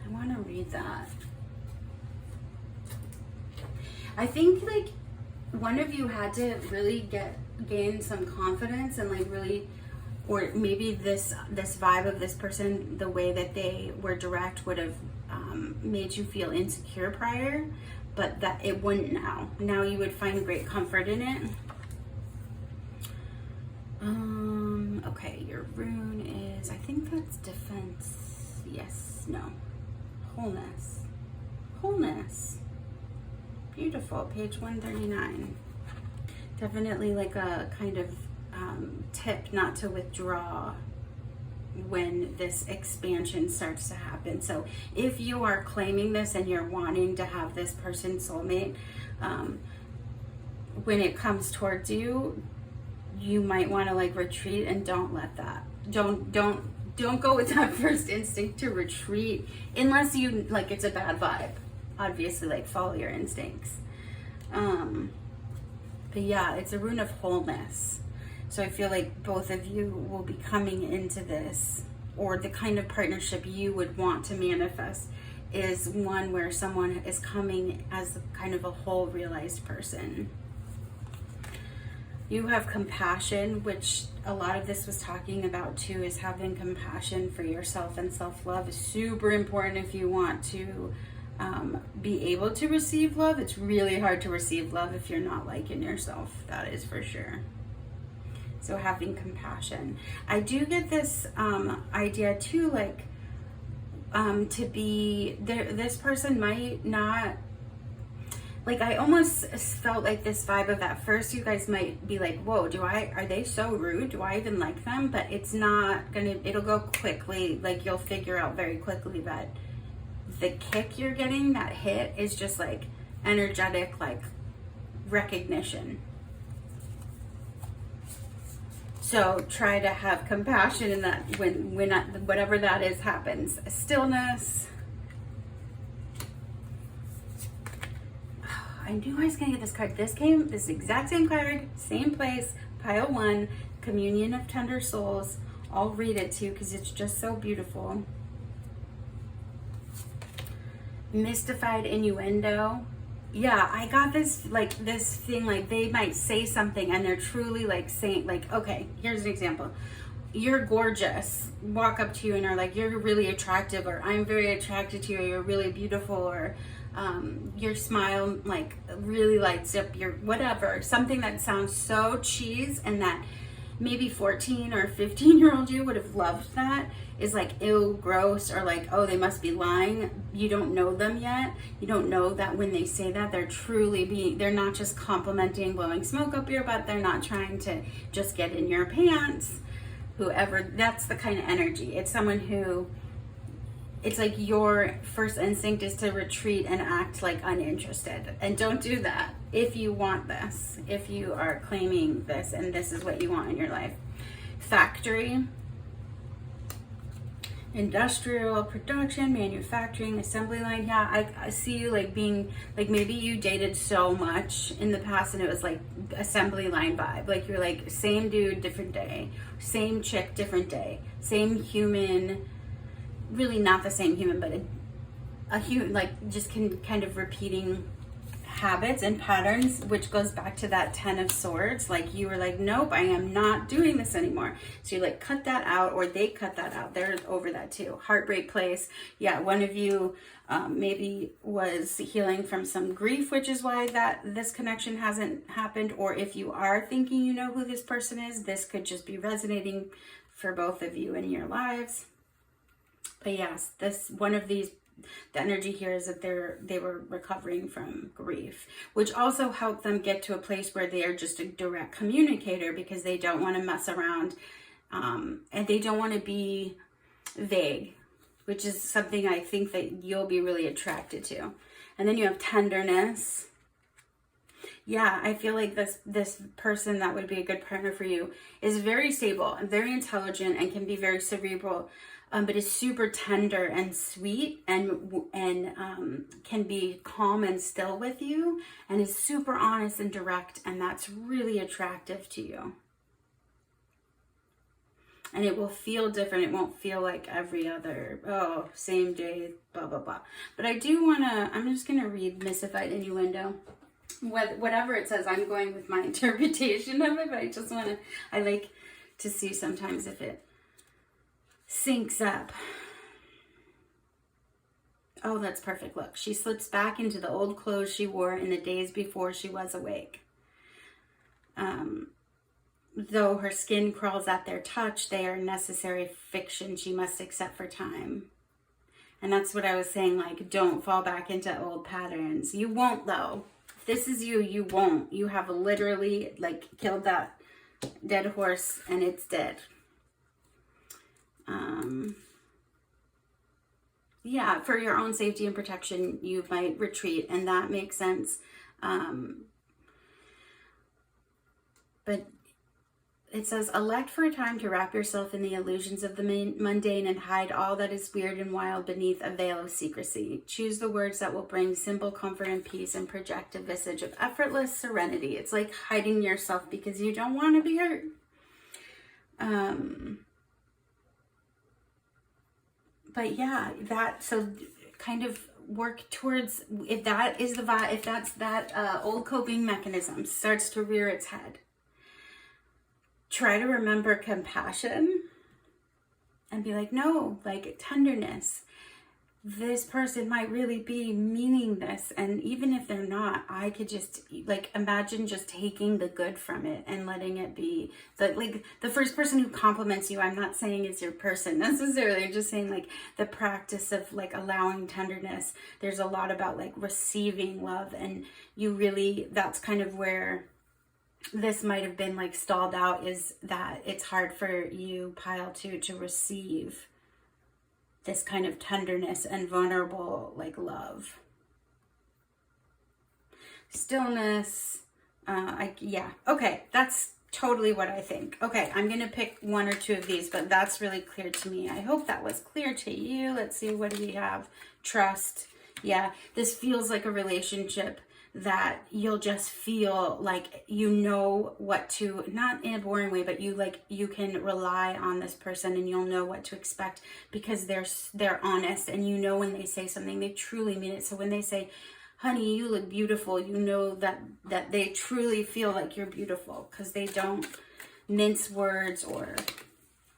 I want to read that. I think like one of you had to really gain some confidence and like really, or maybe this vibe of this person, the way that they were direct would have made you feel insecure prior, but that it wouldn't now. Now you would find great comfort in it. Okay, your rune is, I think that's defense. Yes, no. Wholeness. Beautiful, page 139. Definitely like a kind of tip not to withdraw when this expansion starts to happen. So if you are claiming this and you're wanting to have this person soulmate, when it comes towards you, you might want to like retreat and don't let that. Don't go with that first instinct to retreat unless you like it's a bad vibe. Obviously, like follow your instincts. But yeah, it's a rune of wholeness. So I feel like both of you will be coming into this, or the kind of partnership you would want to manifest is one where someone is coming as kind of a whole realized person. You have compassion, which a lot of this was talking about too, is having compassion for yourself, and self-love is super important if you want to be able to receive love. It's really hard to receive love if you're not liking yourself, that is for sure. So having compassion. I do get this idea too, like to be there, this person might not, like I almost felt like this vibe of at first you guys might be like, whoa, are they so rude? Do I even like them? But it's not gonna, it'll go quickly. Like you'll figure out very quickly that the kick you're getting, that hit, is just like energetic, like recognition. So try to have compassion in that when whatever that is happens. Stillness. I knew I was gonna get this card. This exact same card, same place, pile 1, Communion of Tender Souls. I'll read it too because it's just so beautiful. Mystified innuendo. Yeah, I got this thing, like they might say something and they're truly like saying, like, okay, here's an example. You're gorgeous. Walk up to you and are like, you're really attractive, or I'm very attracted to you, or you're really beautiful, or your smile like really lights up your whatever. Something that sounds so cheese and that maybe 14 or 15-year-old you would have loved, that is like ew, gross, or like, oh, they must be lying. You don't know them yet. You don't know that when they say that, they're truly they're not just complimenting, blowing smoke up your butt. They're not trying to just get in your pants. Whoever, that's the kind of energy. It's someone who, it's like your first instinct is to retreat and act like uninterested. And don't do that if you want this, if you are claiming this and this is what you want in your life. Factory, industrial production, manufacturing, assembly line. Yeah, I see you like being, like maybe you dated so much in the past and it was like assembly line vibe. Like you're like same dude, different day, same chick, different day, same human, really not the same human, but like just kind of repeating habits and patterns, which goes back to that 10 of Swords. Like you were like, nope, I am not doing this anymore. So you like cut that out, or they cut that out. They're over that too. Heartbreak place. Yeah, one of you maybe was healing from some grief, which is why this connection hasn't happened. Or if you are thinking you know who this person is, this could just be resonating for both of you in your lives. But yes, this one of these, the energy here is that they were recovering from grief, which also helped them get to a place where they are just a direct communicator, because they don't want to mess around, and they don't want to be vague, which is something I think that you'll be really attracted to. And then you have tenderness. Yeah, I feel like this person that would be a good partner for you is very stable and very intelligent and can be very cerebral, but is super tender and sweet, and can be calm and still with you, and is super honest and direct, and that's really attractive to you. And it will feel different. It won't feel like every other, oh, same day, blah, blah, blah. But I do want to, I'm just going to read Mystified Innuendo. Whatever it says, I'm going with my interpretation of it, but I just want to, I like to see sometimes if it syncs up. Oh, that's perfect. Look, she slips back into the old clothes she wore in the days before she was awake. Though her skin crawls at their touch, they are necessary fiction she must accept for time. And that's what I was saying, like, don't fall back into old patterns. You won't, though. If this is you, you won't. You have literally, like, killed that dead horse, and it's dead. Yeah, for your own safety and protection, you might retreat, and that makes sense. But it says, elect for a time to wrap yourself in the illusions of the mundane and hide all that is weird and wild beneath a veil of secrecy. Choose the words that will bring simple comfort and peace and project a visage of effortless serenity. It's like hiding yourself because you don't want to be hurt. But yeah, so kind of work towards, if that is the vibe, if that's that old coping mechanism starts to rear its head, try to remember compassion and be like, no, like tenderness. This person might really be meaning this. And even if they're not, I could just like imagine just taking the good from it and letting it be. So, like the first person who compliments you, I'm not saying is your person necessarily. I'm just saying like the practice of like allowing tenderness. There's a lot about like receiving love, and you really, that's kind of where this might have been like stalled out, is that it's hard for you, pile 2, to receive this kind of tenderness and vulnerable like love. Stillness. Yeah. Okay. That's totally what I think. Okay. I'm going to pick 1 or 2 of these, but that's really clear to me. I hope that was clear to you. Let's see. What do we have? Trust. Yeah. This feels like a relationship that you'll just feel like you know what to, not in a boring way, but you can rely on this person and you'll know what to expect because they're honest, and you know when they say something, they truly mean it. So when they say, honey, you look beautiful, you know that they truly feel like you're beautiful because they don't mince words or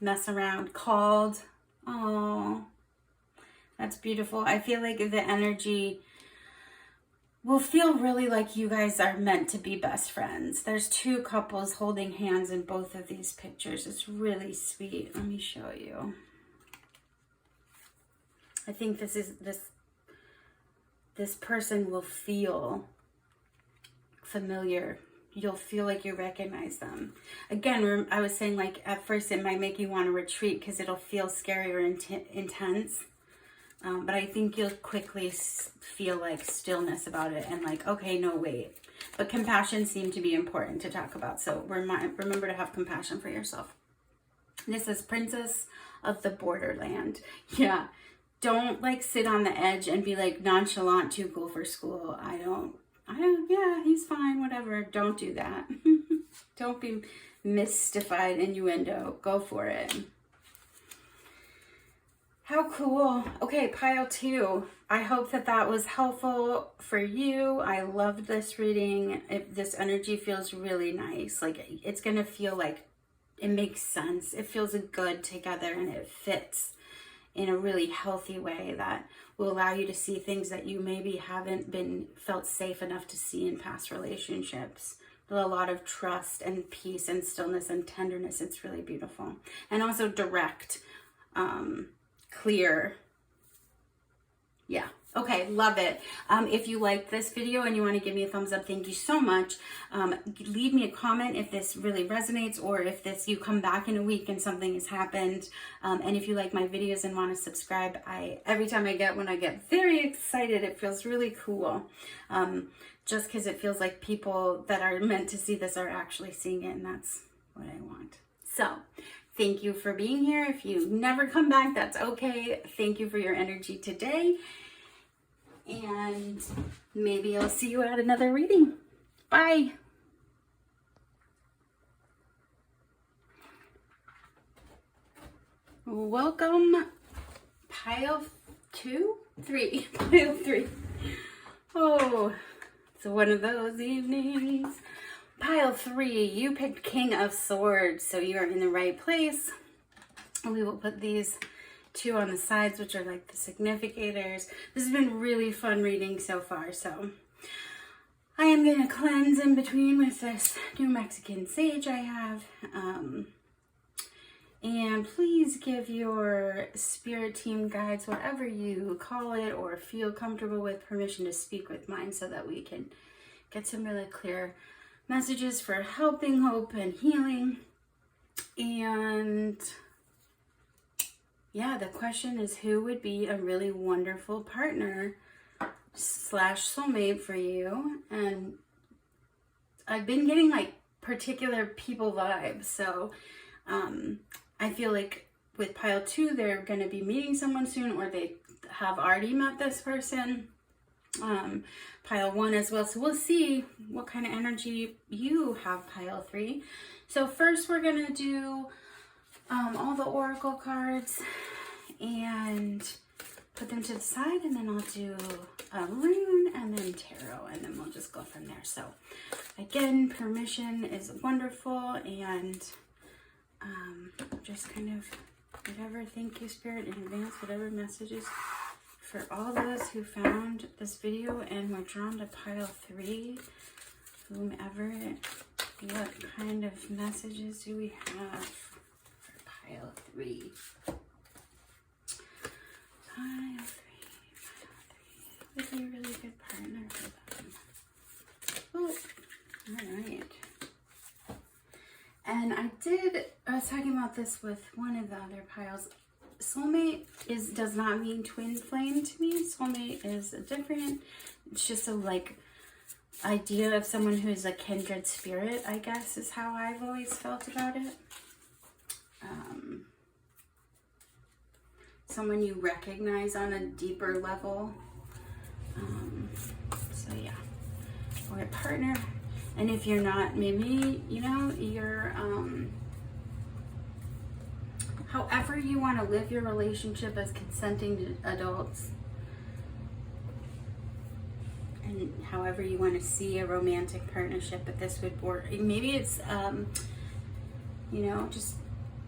mess around. Called. Oh, that's beautiful. I feel like the energy will feel really like you guys are meant to be best friends. There's 2 couples holding hands in both of these pictures. It's really sweet. Let me show you. I think this person will feel familiar. You'll feel like you recognize them. Again, I was saying like at first it might make you want to retreat because it'll feel scary or intense. But I think you'll quickly feel like stillness about it and like, okay, no, wait. But compassion seemed to be important to talk about. So remember to have compassion for yourself. This is Princess of the Borderland. Yeah. Don't like sit on the edge and be like nonchalant, too cool for school. I don't, yeah, he's fine, whatever. Don't do that. Don't be mystified innuendo. Go for it. How cool. Okay, pile 2. I hope that that was helpful for you. I loved this reading. This energy feels really nice. Like, it's going to feel like it makes sense. It feels good together, and it fits in a really healthy way that will allow you to see things that you maybe haven't felt safe enough to see in past relationships. With a lot of trust and peace and stillness and tenderness. It's really beautiful. And also direct, clear. Yeah. Okay, love it. If you liked this video and you want to give me a thumbs up, thank you so much. Leave me a comment if this really resonates, or if you come back in a week and something has happened. And if you like my videos and want to subscribe, every time I get one, I get very excited. It feels really cool. Just because it feels like people that are meant to see this are actually seeing it, and that's what I want. So, thank you for being here. If you never come back, that's okay. Thank you for your energy today. And maybe I'll see you at another reading. Bye. Welcome, pile 3. Pile 3. Oh, it's one of those evenings. Pile 3, you picked King of Swords, so you are in the right place. We will put these 2 on the sides, which are like the significators. This has been really fun reading so far, so I am going to cleanse in between with this New Mexican sage I have. And please give your spirit team guides, whatever you call it or feel comfortable with, permission to speak with mine so that we can get some really clear messages for helping, hope, and healing. And yeah, the question is, who would be a really wonderful partner / soulmate for you? And I've been getting like particular people vibes. So I feel like with pile 2, they're going to be meeting someone soon, or they have already met this person. Pile 1 as well. So we'll see what kind of energy you have, pile 3. So first we're going to do all the oracle cards and put them to the side, and then I'll do a rune and then tarot, and then we'll just go from there. So again, permission is wonderful, and just kind of whatever, thank you Spirit in advance, whatever messages for all those who found this video and were drawn to pile 3, whomever, what kind of messages do we have for pile 3? Pile 3, would be a really good partner for them. Oh, all right. And I was talking about this with one of the other piles. Soulmate does not mean twin flame to me. Soulmate is different. It's just a like idea of someone who's a kindred spirit, I guess, is how I've always felt about it. Someone you recognize on a deeper level. So yeah, or a partner. And if you're not, maybe, you know, you're, however you want to live your relationship as consenting adults, and however you want to see a romantic partnership, but this would work. Maybe it's, you know, just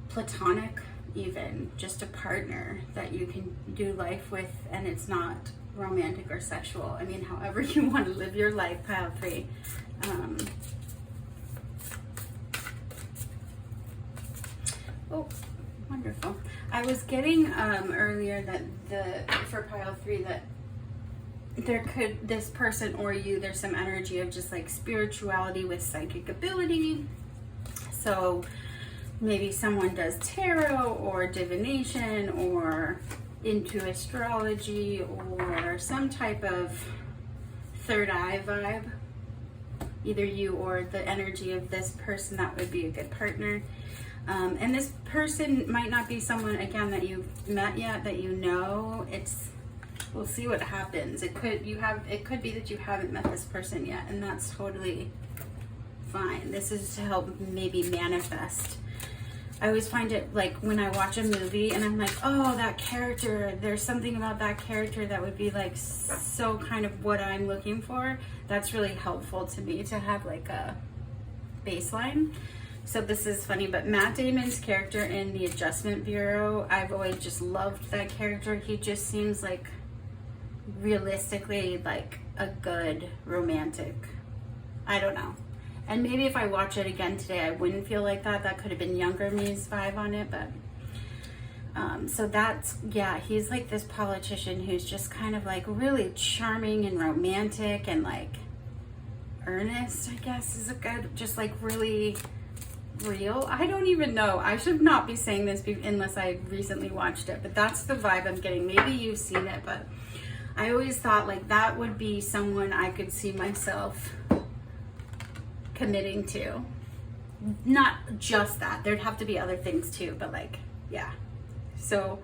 platonic, even just a partner that you can do life with, and it's not romantic or sexual. I mean, however you want to live your life, pile 3. Oh, wonderful. I was getting earlier that for pile 3 that this person or you, there's some energy of just like spirituality with psychic ability. So maybe someone does tarot or divination or into astrology or some type of third eye vibe. Either you or the energy of this person that would be a good partner. And this person might not be someone, again, that you've met yet, that you know. We'll see what happens. It could be that you haven't met this person yet, and that's totally fine. This is to help maybe manifest I always find it like when I watch a movie and I'm like, oh, that character, there's something about that character that would be like so kind of what I'm looking for. That's really helpful to me to have like a baseline. So this is funny, but Matt Damon's character in The Adjustment Bureau, I've always just loved that character. He just seems like realistically like a good romantic. I don't know. And maybe if I watch it again today, I wouldn't feel like that. That could have been younger me's vibe on it, but so that's, yeah, he's like this politician who's just kind of like really charming and romantic and like earnest, I guess is a good, just like really real. I don't even know. I should not be saying this unless I recently watched it, but that's the vibe I'm getting. Maybe you've seen it, but I always thought like that would be someone I could see myself committing to. Not just that, there'd have to be other things too, but like, yeah. So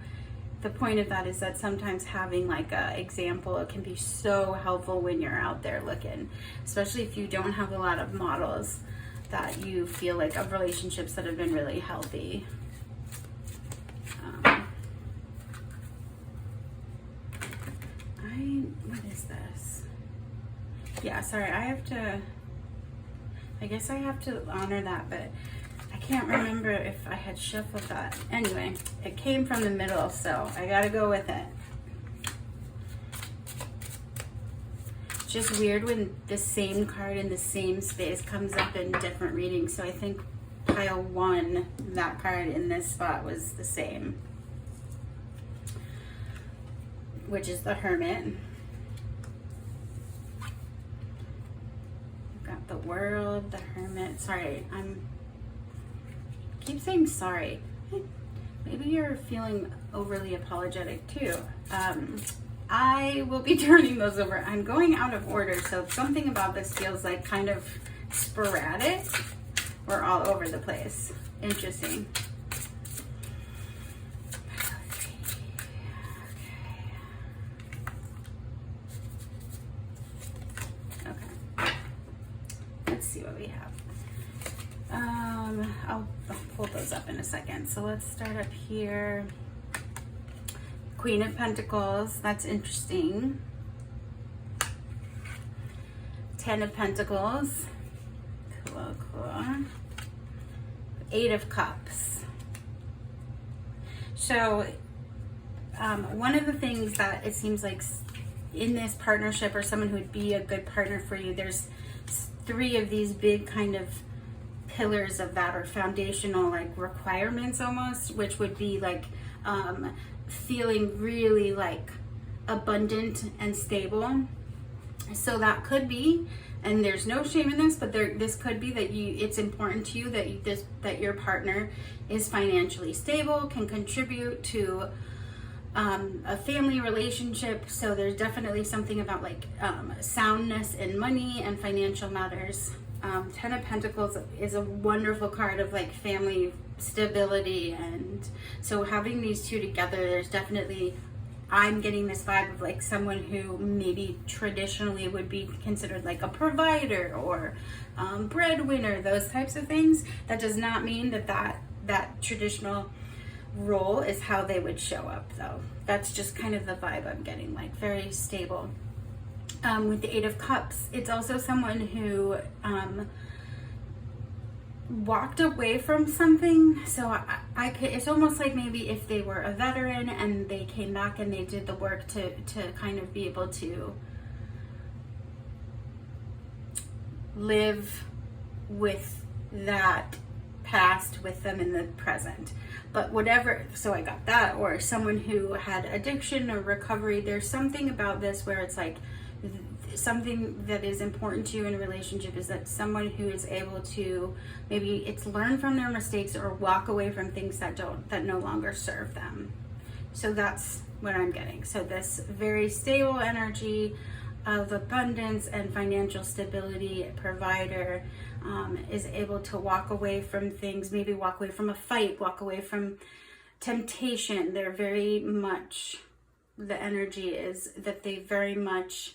the point of that is that sometimes having like a example, it can be so helpful when you're out there looking, especially if you don't have a lot of models that you feel like of relationships that have been really healthy. What is this? Yeah, sorry, I guess I have to honor that, but I can't remember if I had shuffled that. Anyway, it came from the middle, so I gotta go with it. It's just weird when the same card in the same space comes up in different readings, so I think pile 1, that card in this spot was the same, which is the Hermit. Got the World, the Hermit. Sorry, I keep saying sorry. Maybe you're feeling overly apologetic too. I will be turning those over. I'm going out of order, so if something about this feels like kind of sporadic or all over the place. Interesting. What we have. I'll pull those up in a second. So let's start up here. Queen of Pentacles, that's interesting. 10 of Pentacles, cool. 8 of Cups. So one of the things that it seems like in this partnership, or someone who would be a good partner for you, there's 3 of these big kind of pillars of that, or foundational like requirements almost, which would be like feeling really like abundant and stable. So that could be, and there's no shame in this, but this could be that it's important to you that your partner is financially stable, can contribute to a family relationship. So there's definitely something about like soundness in money and financial matters. 10 of Pentacles is a wonderful card of like family stability, and so having these two together, there's definitely, I'm getting this vibe of like someone who maybe traditionally would be considered like a provider or breadwinner, those types of things. That does not mean that traditional role is how they would show up though. That's just kind of the vibe I'm getting, like very stable. With the 8 of Cups, it's also someone who walked away from something. So I could, it's almost like maybe if they were a veteran and they came back and they did the work to kind of be able to live with that past with them in the present. But whatever, so I got that. Or someone who had addiction or recovery. There's something about this where it's like something that is important to you in a relationship is that someone who is able to, maybe it's learn from their mistakes or walk away from things that no longer serve them. So that's what I'm getting. So this very stable energy of abundance and financial stability, provider, is able to walk away from things, maybe walk away from a fight, walk away from temptation. They're very much, the energy is that they very much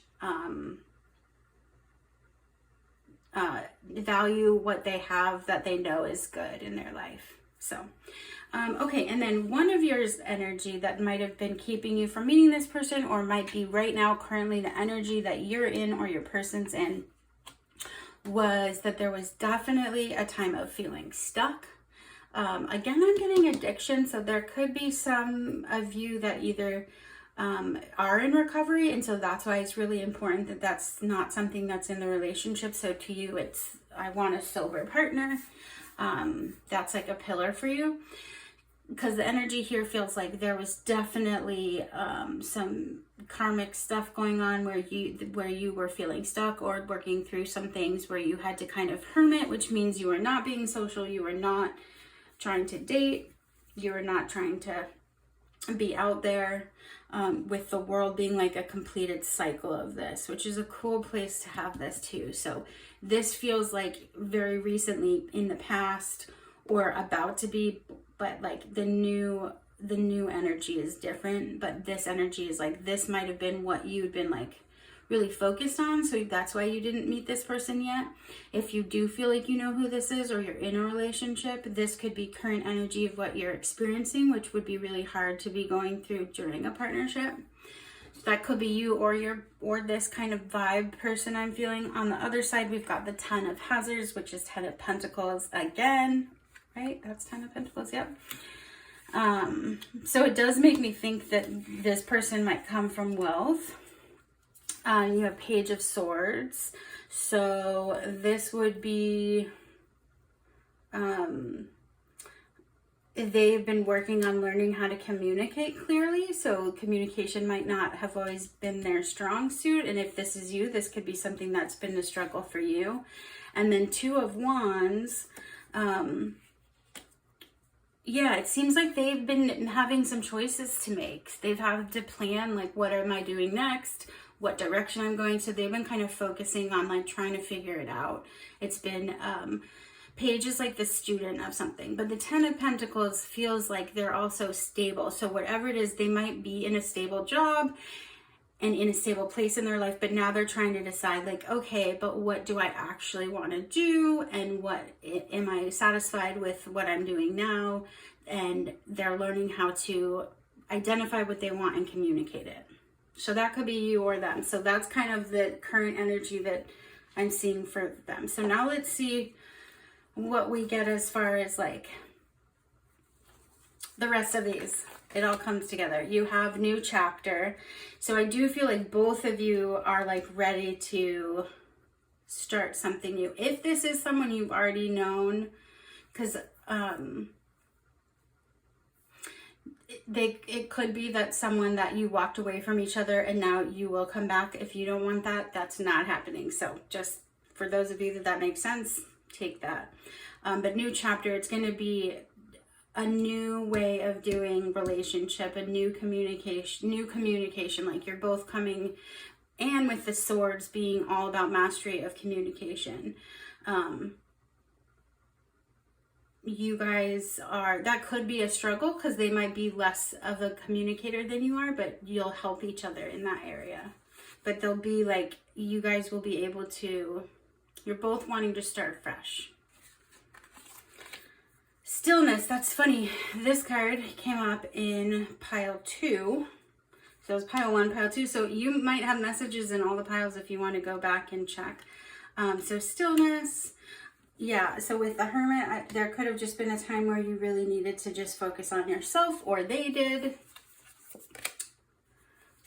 value what they have that they know is good in their life. So, okay, and then one of yours energy that might have been keeping you from meeting this person, or might be right now currently the energy that you're in or your person's in, was that there was definitely a time of feeling stuck. Again, I'm getting addiction, so there could be some of you that either are in recovery, and so that's why it's really important that that's not something that's in the relationship. So to you, it's, I want a sober partner. That's like a pillar for you, because the energy here feels like there was definitely some karmic stuff going on where you were feeling stuck or working through some things where you had to kind of hermit, which means you were not being social, you were not trying to date, you were not trying to be out there, with the world being like a completed cycle of this, which is a cool place to have this too. So this feels like very recently in the past or about to be, but like the new energy is different. But this energy is like, this might have been what you'd been like really focused on, so that's why you didn't meet this person yet. If you do feel like you know who this is, or you're in a relationship, this could be current energy of what you're experiencing, which would be really hard to be going through during a partnership. That could be you or this kind of vibe person I'm feeling. On the other side, we've got the 10 of Hazards, which is 10 of Pentacles again, right? That's 10 of Pentacles, yep. So it does make me think that this person might come from wealth. You have Page of Swords. So this would be, they've been working on learning how to communicate clearly. So communication might not have always been their strong suit. And if this is you, this could be something that's been a struggle for you. And then 2 of Wands, yeah, it seems like they've been having some choices to make. They've had to plan, like, what am I doing next? What direction I'm going. So they've been kind of focusing on like trying to figure it out. It's been, Page is like the student of something, but the 10 of Pentacles feels like they're also stable. So whatever it is, they might be in a stable job and in a stable place in their life, but now they're trying to decide like, okay, but what do I actually want to do? And what, am I satisfied with what I'm doing now? And they're learning how to identify what they want and communicate it. So that could be you or them. So that's kind of the current energy that I'm seeing for them. So now let's see what we get as far as like the rest of these. It all comes together. You have new chapter. So I do feel like both of you are like ready to start something new. If this is someone you've already known, because it could be that someone that you walked away from each other and now you will come back. If you don't want that, that's not happening. So just for those of you that makes sense, take that. But new chapter, it's going to be a new way of doing relationship, a new communication, like you're both coming, and with the swords being all about mastery of communication. You guys are, that could be a struggle because they might be less of a communicator than you are, but you'll help each other in that area. But they'll be like, you guys will be able to, you're both wanting to start fresh. Stillness, that's funny. This card came up in pile 2. So it was pile 1, pile 2. So you might have messages in all the piles if you want to go back and check. So stillness. Yeah, so with the Hermit, there could have just been a time where you really needed to just focus on yourself, or they did.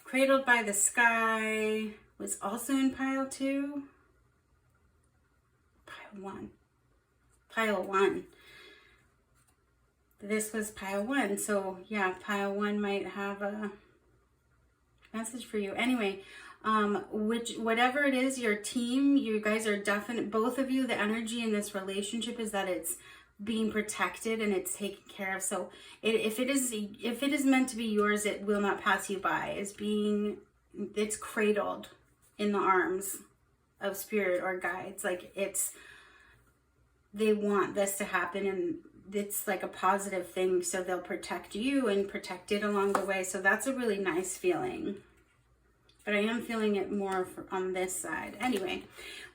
Cradled by the Sky was also in pile 2. Pile 1. Pile 1. This was pile 1. So yeah, pile 1 might have a message for you. Anyway, whatever it is, your team, you guys are definite, both of you, the energy in this relationship is that it's being protected and it's taken care of. So if it is meant to be yours, it will not pass you by. It's cradled in the arms of spirit or guides. Like they want this to happen, and it's like a positive thing. So they'll protect you and protect it along the way. So that's a really nice feeling. but I am feeling it more on this side. Anyway,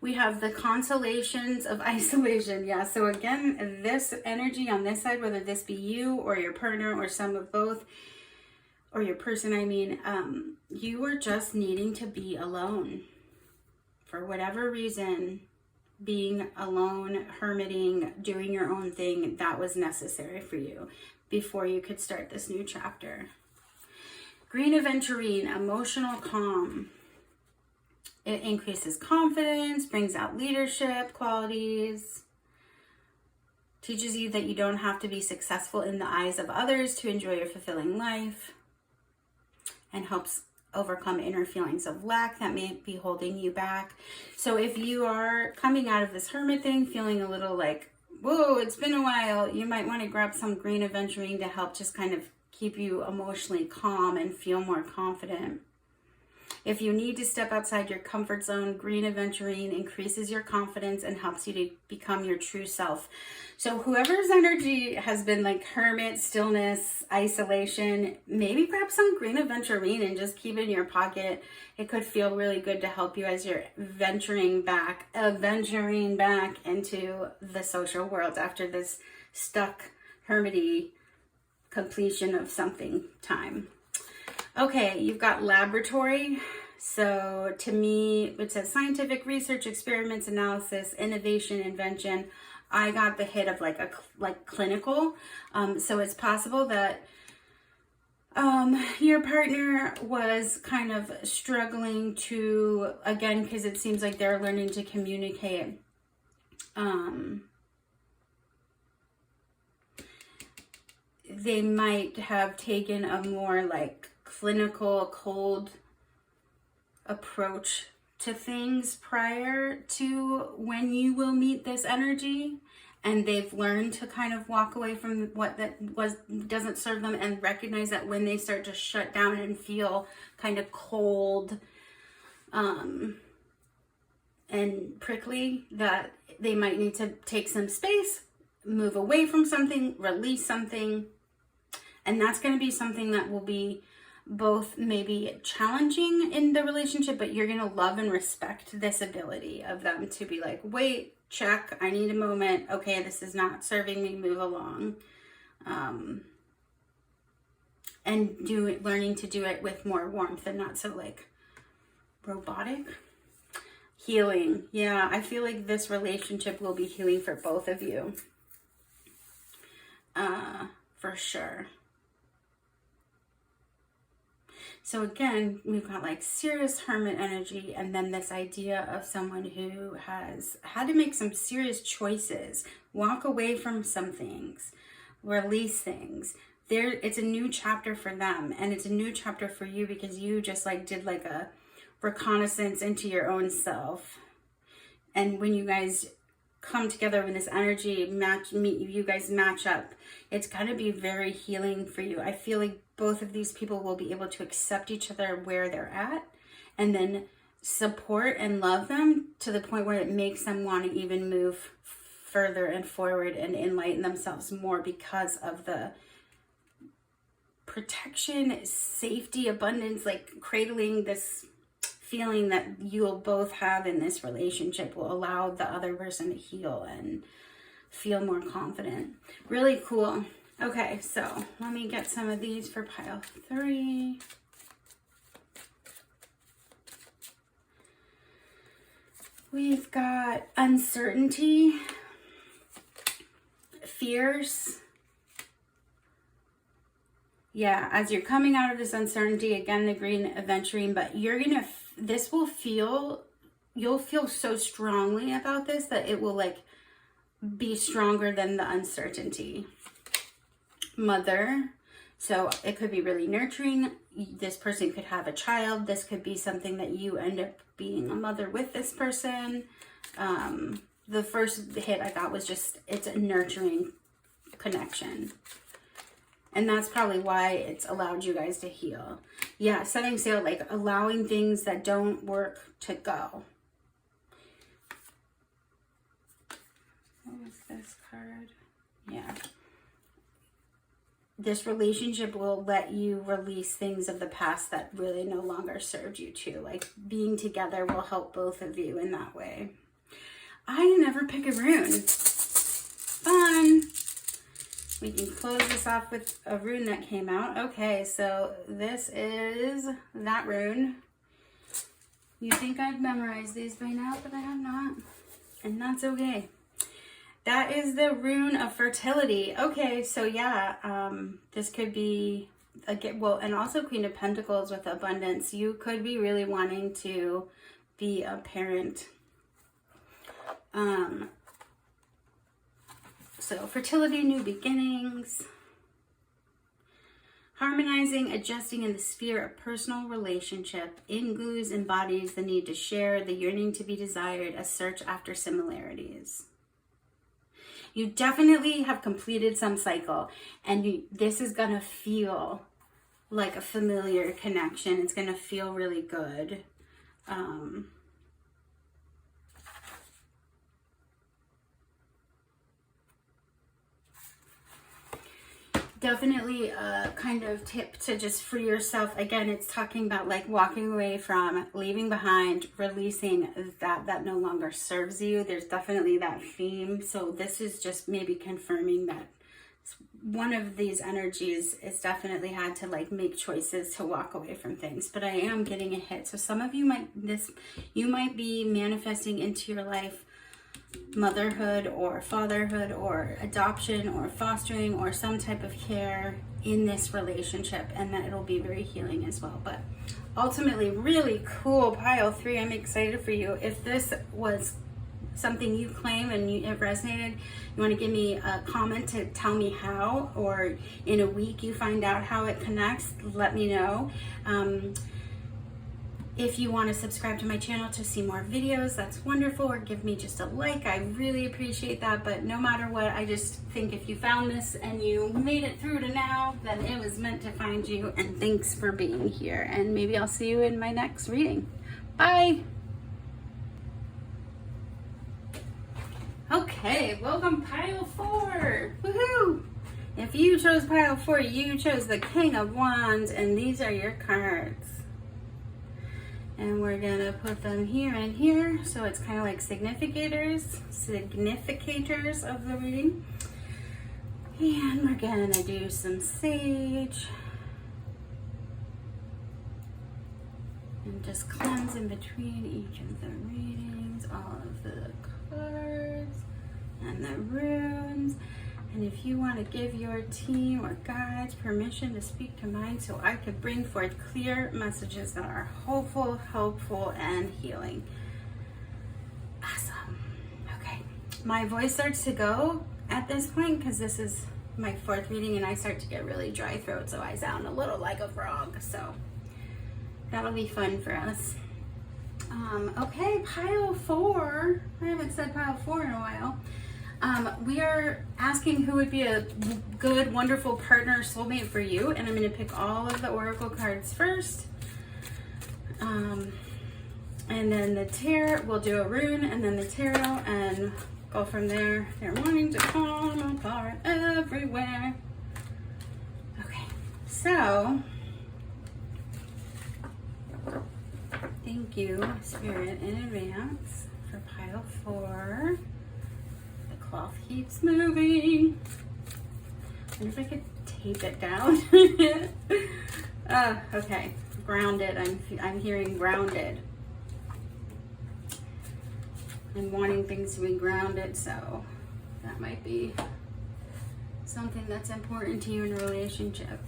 we have the consolations of isolation. Yeah, so again, this energy on this side, whether this be you or your partner or some of both, or your person, I mean, you are just needing to be alone. For whatever reason, being alone, hermiting, doing your own thing, that was necessary for you before you could start this new chapter. Green aventurine, emotional calm. It increases confidence, brings out leadership qualities, teaches you that you don't have to be successful in the eyes of others to enjoy your fulfilling life, and helps overcome inner feelings of lack that may be holding you back. So if you are coming out of this hermit thing feeling a little like, whoa, it's been a while, you might want to grab some green aventurine to help just kind of keep you emotionally calm and feel more confident. If you need to step outside your comfort zone, green aventurine increases your confidence and helps you to become your true self. So whoever's energy has been like hermit, stillness, isolation, maybe grab some green aventurine and just keep it in your pocket. It could feel really good to help you as you're venturing back into the social world after this stuck hermity completion of something time. Okay, you've got laboratory. So to me, it says scientific research, experiments, analysis, innovation, invention. I got the hit of like clinical. So it's possible that your partner was kind of struggling to, again, because it seems like they're learning to communicate. They might have taken a more like clinical, cold approach to things prior to when you will meet this energy, and they've learned to kind of walk away from what doesn't serve them, and recognize that when they start to shut down and feel kind of cold and prickly, that they might need to take some space, move away from something, release something. And that's going to be something that will be both maybe challenging in the relationship, but you're going to love and respect this ability of them to be like, wait, check, I need a moment. Okay, this is not serving me, move along. And learning to do it with more warmth and not so like robotic. Healing. Yeah, I feel like this relationship will be healing for both of you. For sure. So again, we've got like serious hermit energy, and then this idea of someone who has had to make some serious choices, walk away from some things, release things. It's a new chapter for them, and it's a new chapter for you because you just like did like a reconnaissance into your own self. And when you guys come together with this energy, you guys match up, it's gonna be very healing for you. I feel like both of these people will be able to accept each other where they're at, and then support and love them to the point where it makes them want to even move further and forward and enlighten themselves more because of the protection, safety, abundance, like cradling this feeling that you'll both have in this relationship will allow the other person to heal and feel more confident. Really cool. Okay, so let me get some of these for pile 3. We've got uncertainty, fears. Yeah, as you're coming out of this uncertainty, again, the green aventurine, but you're gonna, you'll feel so strongly about this that it will like be stronger than the uncertainty. Mother, so it could be really nurturing. This person could have a child. This could be something that you end up being a mother with this person. The first hit I got was just, it's a nurturing connection. And that's probably why it's allowed you guys to heal. Yeah, setting sail, like allowing things that don't work to go. What was this card? Yeah. this relationship will let you release things of the past that really no longer served you too. Like being together will help both of you in that way. I never pick a rune. Fun. We can close this off with a rune that came out. Okay, so this is that rune. You think I've memorized these by now, but I have not. And that's okay. That is the rune of fertility. Okay, so yeah, this could be, well, and also Queen of Pentacles with abundance. You could be really wanting to be a parent. So fertility, new beginnings, harmonizing, adjusting in the sphere of personal relationship. In-glues embodies the need to share, the yearning to be desired, a search after similarities. You definitely have completed some cycle, and this is going to feel like a familiar connection. It's going to feel really good. Definitely a kind of tip to just free yourself. Again, it's talking about like walking away from, leaving behind, releasing that no longer serves you. There's definitely that theme. So this is just maybe confirming that one of these energies is definitely had to like make choices to walk away from things. But I am getting a hit. So some of you might be manifesting into your life motherhood or fatherhood or adoption or fostering or some type of care in this relationship, and that it'll be very healing as well. But ultimately, really cool pile 3. I'm excited for you. If this was something you claim and it resonated, you want to give me a comment to tell me how, or in a week you find out how it connects, let me know. If you want to subscribe to my channel to see more videos, that's wonderful, or give me just a like. I really appreciate that. But no matter what, I just think if you found this and you made it through to now, then it was meant to find you. And thanks for being here. And maybe I'll see you in my next reading. Bye. Okay, welcome pile 4. Woohoo! If you chose pile 4, you chose the King of Wands, and these are your cards. And we're gonna put them here and here, so it's kind of like significators of the reading. And we're gonna do some sage. And just cleanse in between each of the readings, all of the cards and the runes. And if you want to give your team or guides permission to speak to mine so I could bring forth clear messages that are hopeful, helpful, and healing. Awesome. Okay. My voice starts to go at this point because this is my 4th reading and I start to get really dry throat, so I sound a little like a frog. So that'll be fun for us. Okay, pile 4. I haven't said pile 4 in a while. We are asking who would be a good, wonderful partner, soulmate for you. And I'm going to pick all of the oracle cards first. And then the tarot, we'll do a rune, and then the tarot, and go from there. They're wanting to come apart everywhere. Okay, so thank you, Spirit, in advance for pile 4. Cloth keeps moving. I wonder if I could tape it down. Okay, grounded. I'm hearing grounded. I'm wanting things to be grounded, so that might be something that's important to you in a relationship.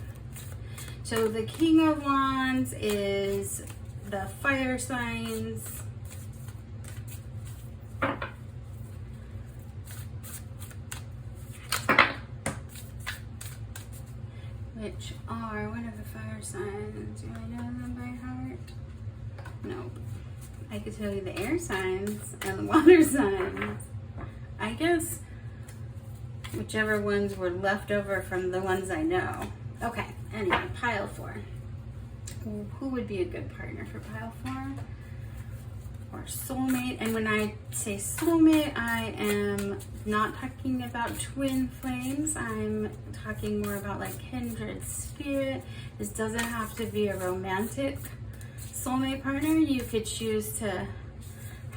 So the King of Wands is the fire signs. Which are, what are the fire signs? Do I know them by heart? Nope. I could tell you the air signs and the water signs. I guess whichever ones were left over from the ones I know. Okay, anyway, pile 4. Who would be a good partner for pile 4? or soulmate. And when I say soulmate, I am not talking about twin flames. I'm talking more about like kindred spirit. This doesn't have to be a romantic soulmate partner. You could choose to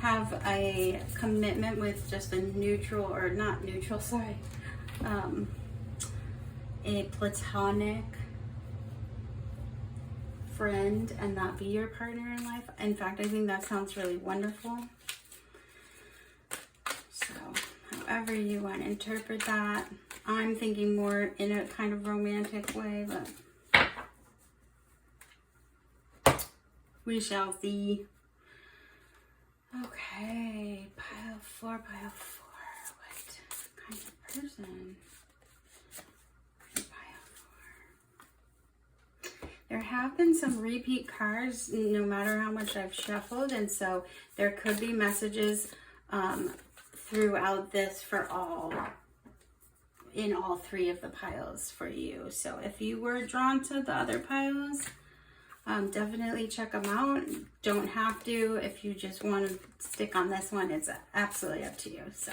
have a commitment with just a neutral, or not neutral, sorry, a platonic friend and not be your partner in life. In fact, I think that sounds really wonderful. So however you want to interpret that, I'm thinking more in a kind of romantic way, but we shall see. Okay, pile 4, pile 4. What kind of person? There have been some repeat cards, no matter how much I've shuffled, and so there could be messages throughout this for in all 3 of the piles for you. So if you were drawn to the other piles, definitely check them out. Don't have to. If you just want to stick on this one, it's absolutely up to you. So,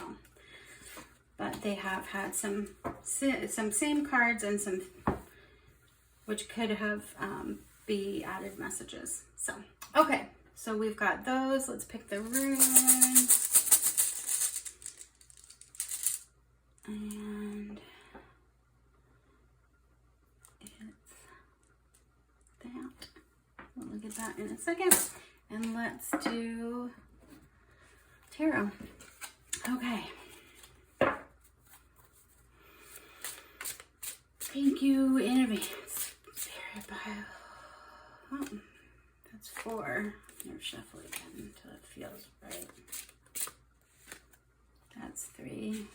but they have had some same cards and some which could have be added messages. So, okay, so we've got those. Let's pick the rune. And it's that. We'll look at that in a second. And let's do tarot. Okay. Thank you in advance. Pile. Oh, that's 4. Never shuffle again until it feels right. That's 3.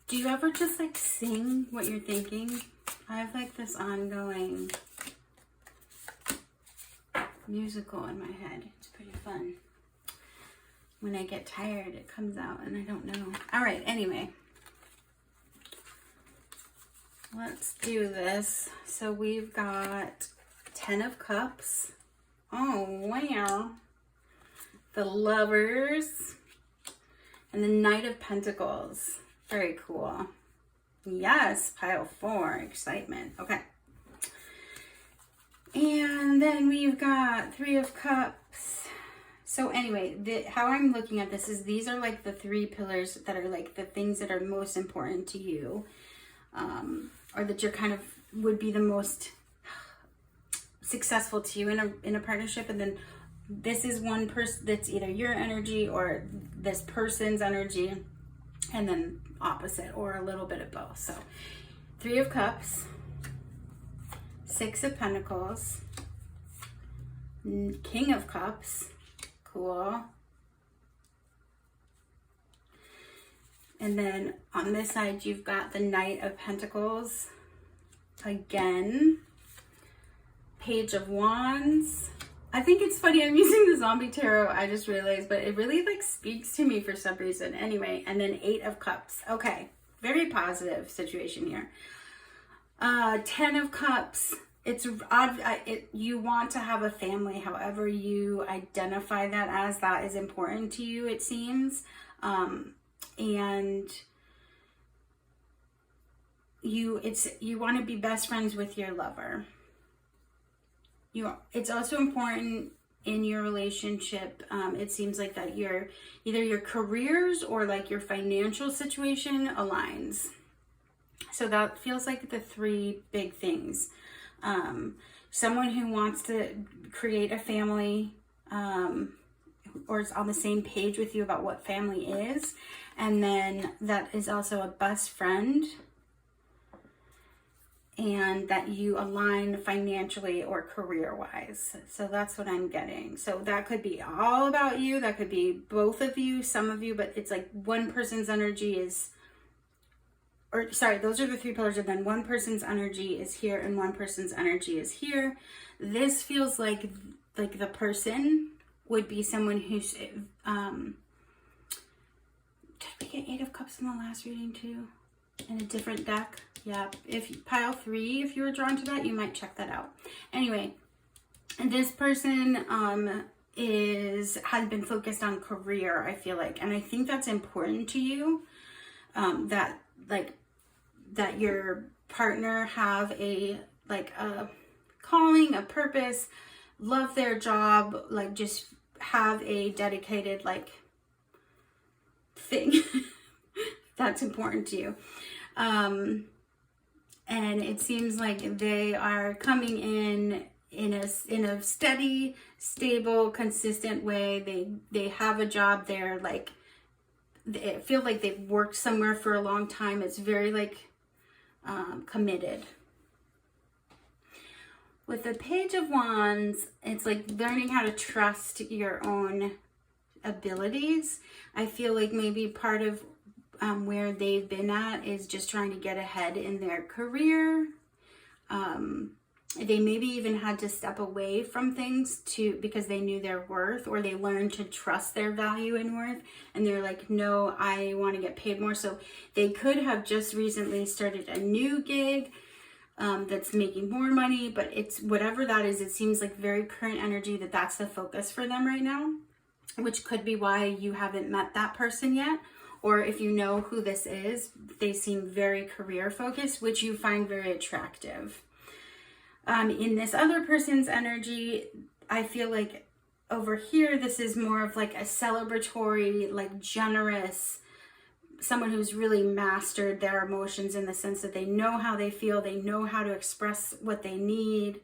Do you ever just like sing what you're thinking? I have like this ongoing musical in my head. It's pretty fun. When I get tired, it comes out and I don't know. All right, anyway. Let's do this. So we've got 10 of Cups. Oh, wow. The Lovers. And the Knight of Pentacles. Very cool. Yes, pile 4, excitement. Okay. And then we've got 3 of Cups. So anyway, how I'm looking at this is these are like the 3 pillars that are like the things that are most important to you. Or that you're kind of would be the most successful to you in a partnership. And then this is one person that's either your energy or this person's energy. And then opposite or a little bit of both. So 3 of Cups, 6 of Pentacles, King of Cups, cool. And then on this side you've got the Knight of Pentacles again, Page of Wands. I think it's funny, I'm using the Zombie Tarot, I just realized, but it really like speaks to me for some reason. Anyway, and then 8 of Cups. Okay, very positive situation here. 10 of Cups. It's odd. You want to have a family, however you identify that as, that is important to you, it seems. And you want to be best friends with your lover. It's also important in your relationship. It seems like that either your careers or like your financial situation aligns. So that feels like the 3 big things. Someone who wants to create a family, or is on the same page with you about what family is. And then that is also a best friend. And that you align financially or career-wise. So that's what I'm getting. So that could be all about you. That could be both of you, some of you, but it's like one person's energy is, or sorry, those are the 3 pillars, and then one person's energy is here and one person's energy is here. This feels like like the person would be someone who's, did we get 8 of Cups in the last reading too? In a different deck? Yeah, if pile 3, if you were drawn to that, you might check that out. Anyway, and this person has been focused on career, I feel like, and I think that's important to you, that your partner have a calling, a purpose, love their job, like just have a dedicated like thing that's important to you. And it seems like they are coming in a steady, stable, consistent way. They have a job. They're like, they feel like they've worked somewhere for a long time. It's very like committed. With the Page of Wands, it's like learning how to trust your own abilities. I feel like maybe part of where they've been at is just trying to get ahead in their career. They maybe even had to step away from things because they knew their worth, or they learned to trust their value and worth, and they're like, no, I want to get paid more. So they could have just recently started a new gig that's making more money, but it's whatever that is, it seems like very current energy that's the focus for them right now, which could be why you haven't met that person yet. Or if you know who this is, they seem very career focused, which you find very attractive. In this other person's energy, I feel like over here, this is more of like a celebratory, like generous, someone who's really mastered their emotions in the sense that they know how they feel, they know how to express what they need.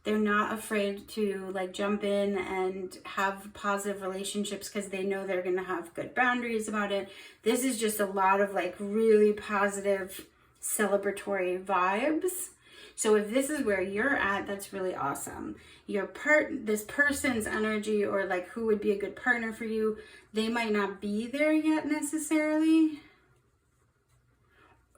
They're not afraid to like jump in and have positive relationships because they know they're going to have good boundaries about it. This is just a lot of like really positive celebratory vibes. So if this is where you're at, that's really awesome. This person's energy, or like who would be a good partner for you, they might not be there yet necessarily.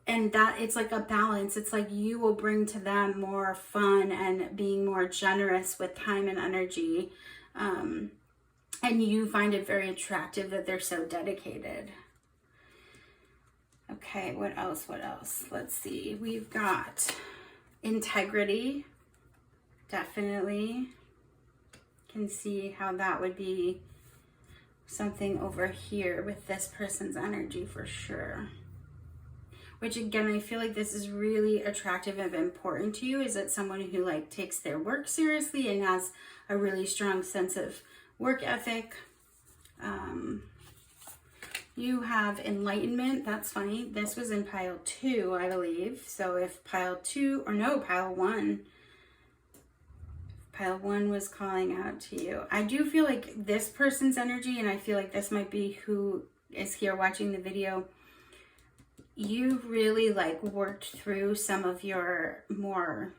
And that it's like a balance. It's like you will bring to them more fun and being more generous with time and energy. And you find it very attractive that they're so dedicated. Okay, what else? Let's see. We've got integrity. Definitely can see how that would be something over here with this person's energy for sure. Which again, I feel like this is really attractive and important to you. Is that someone who like takes their work seriously and has a really strong sense of work ethic. You have enlightenment. That's funny. This was in pile 2, I believe. So if pile 2, or no, pile 1. Pile 1 was calling out to you. I do feel like this person's energy, and I feel like this might be who is here watching the video. You really like worked through some of your more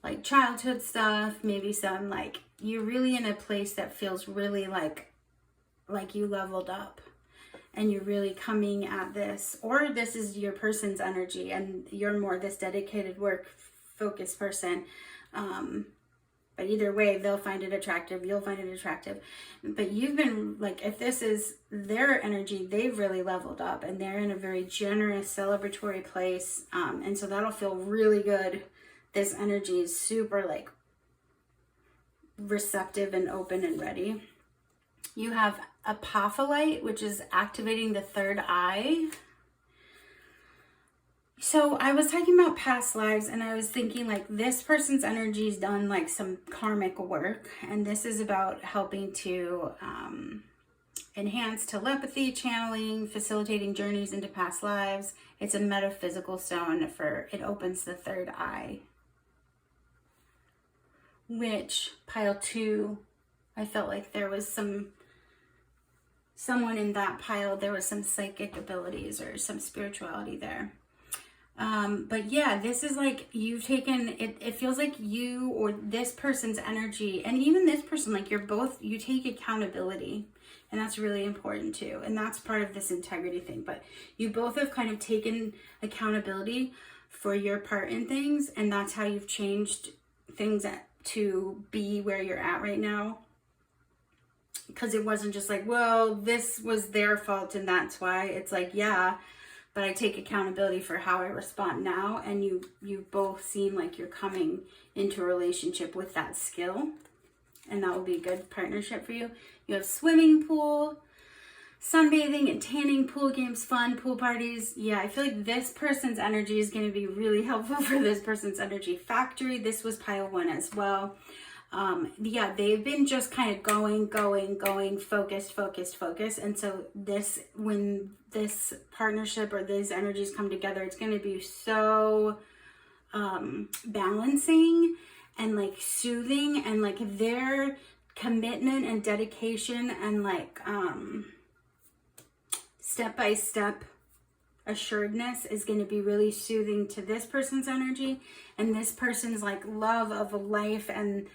like childhood stuff, maybe some like you're really in a place that feels really like you leveled up and you're really coming at this, or this is your person's energy and you're more this dedicated work focused person. But either way, they'll find it attractive. You'll find it attractive. But you've been like, if this is their energy, they've really leveled up and they're in a very generous, celebratory place. And so that'll feel really good. This energy is super like receptive and open and ready. You have apophyllite, which is activating the third eye. So I was talking about past lives, and I was thinking like this person's energy's done like some karmic work, and this is about helping to enhance telepathy, channeling, facilitating journeys into past lives. It's a metaphysical stone it opens the third eye. Which pile 2, I felt like there was someone in that pile, there was some psychic abilities or some spirituality there. But yeah, this is like you've taken it feels like you or this person's energy, and even this person, like you take accountability, and that's really important too. And that's part of this integrity thing, but you both have kind of taken accountability for your part in things, and that's how you've changed things to be where you're at right now. Because it wasn't just like, well, this was their fault and that's why. It's like, yeah, but I take accountability for how I respond now. And you both seem like you're coming into a relationship with that skill. And that will be a good partnership for you. You have swimming pool, sunbathing and tanning, pool games, fun, pool parties. Yeah, I feel like this person's energy is going to be really helpful for this person's energy. Factory, this was pile 1 as well. Yeah, they've been just kind of going, focused. And so when this partnership or these energies come together, it's going to be so balancing and like soothing, and like their commitment and dedication and like step-by-step assuredness is going to be really soothing to this person's energy, and this person's like love of life and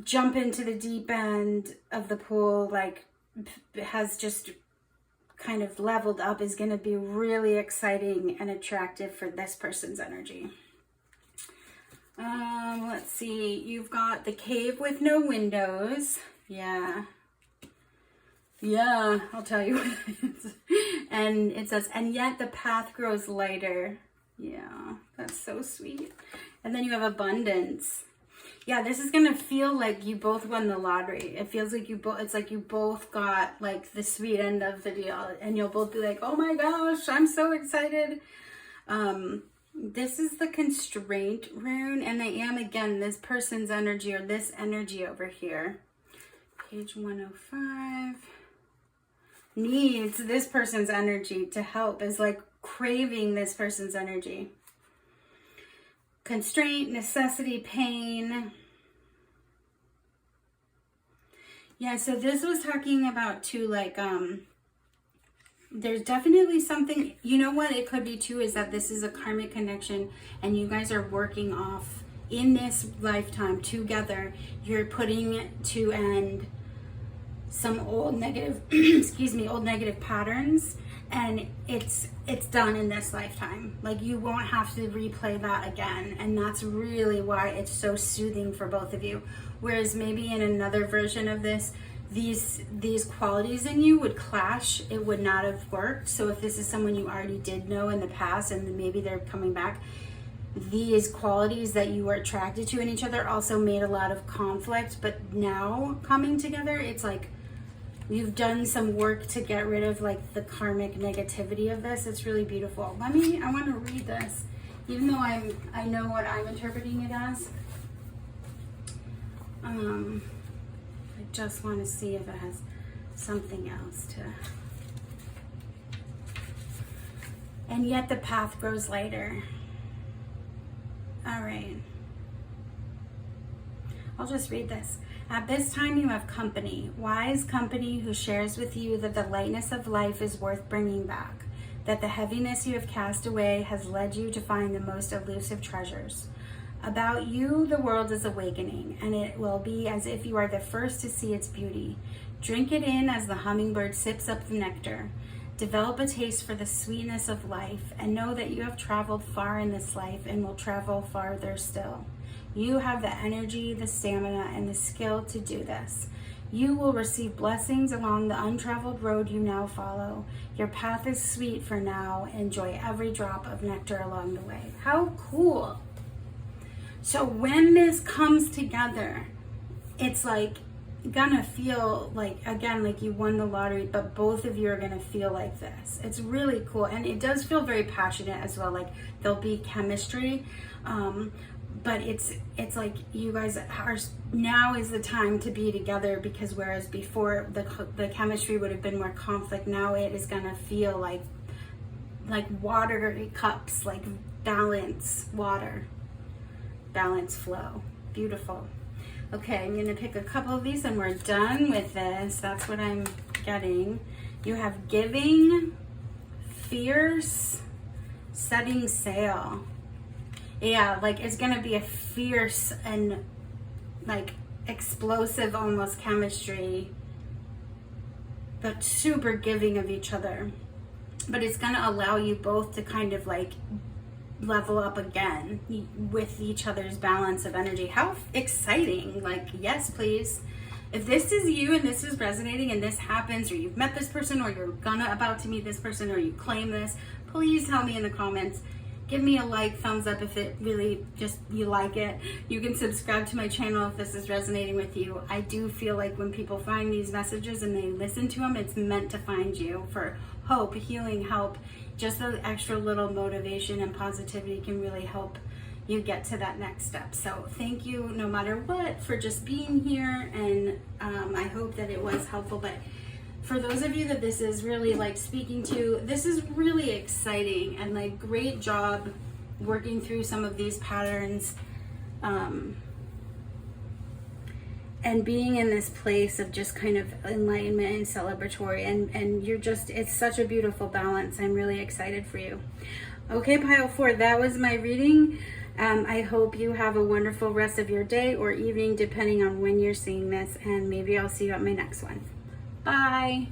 jump into the deep end of the pool, like has just kind of leveled up, is going to be really exciting and attractive for this person's energy. Let's see, you've got the cave with no windows. Yeah, I'll tell you what it is. And it says, and yet the path grows lighter. Yeah, that's so sweet. And then you have abundance. Yeah, this is gonna feel like you both won the lottery. It feels like it's like you both got like the sweet end of the deal, and you'll both be like, oh my gosh, I'm so excited. This is the constraint rune, and I am, again, this person's energy, or this energy over here. Page 105. Needs this person's energy to help, is like craving this person's energy. Constraint, necessity, pain. Yeah, so this was talking about too, like, there's definitely something, you know what it could be too, is that this is a karmic connection and you guys are working off in this lifetime together. You're putting to end some old negative, old negative patterns, and it's done in this lifetime. Like, you won't have to replay that again, and that's really why it's so soothing for both of you. Whereas maybe in another version of this, these qualities in you would clash. It would not have worked. So if this is someone you already did know in the past and maybe they're coming back, these qualities that you were attracted to in each other also made a lot of conflict. But now coming together, it's like you've done some work to get rid of like the karmic negativity of this. It's really beautiful. I want to read this, even though I know what I'm interpreting it as. I just want to see if it has something else to. And yet the path grows lighter. All right. I'll just read this. At this time you have company, wise company who shares with you that the lightness of life is worth bringing back, that the heaviness you have cast away has led you to find the most elusive treasures. About you, the world is awakening, and it will be as if you are the first to see its beauty. Drink it in as the hummingbird sips up the nectar. Develop a taste for the sweetness of life, and know that you have traveled far in this life and will travel farther still. You have the energy, the stamina, and the skill to do this. You will receive blessings along the untraveled road you now follow. Your path is sweet for now. Enjoy every drop of nectar along the way. How cool! So when this comes together, it's like gonna feel like, again, like you won the lottery, but both of you are gonna feel like this. It's really cool, and it does feel very passionate as well. Like there'll be chemistry, but it's like you guys are, now is the time to be together, because whereas before the chemistry would have been more conflict, now it is gonna feel like water cups, like balance water. Balance flow. Beautiful. Okay, I'm going to pick a couple of these and we're done with this. That's what I'm getting. You have giving, fierce, setting sail. Yeah, like it's going to be a fierce and like explosive almost chemistry, but super giving of each other. But it's going to allow you both to kind of like level up again with each other's balance of energy. How exciting. Like, yes, please. If this is you and this is resonating and this happens, or you've met this person, or you're about to meet this person, or you claim this, please tell me in the comments. Give me a like, thumbs up if it really just, you like it. You can subscribe to my channel if this is resonating with you. I do feel like when people find these messages and they listen to them, it's meant to find you for hope, healing, help. Just the extra little motivation and positivity can really help you get to that next step. So thank you no matter what for just being here, and I hope that it was helpful. But for those of you that this is really like speaking to, this is really exciting, and like great job working through some of these patterns and being in this place of just kind of enlightenment and celebratory, and you're just, it's such a beautiful balance. I'm really excited for you. Okay, pile 4, that was my reading. I hope you have a wonderful rest of your day or evening, depending on when you're seeing this, and maybe I'll see you at my next one. Bye.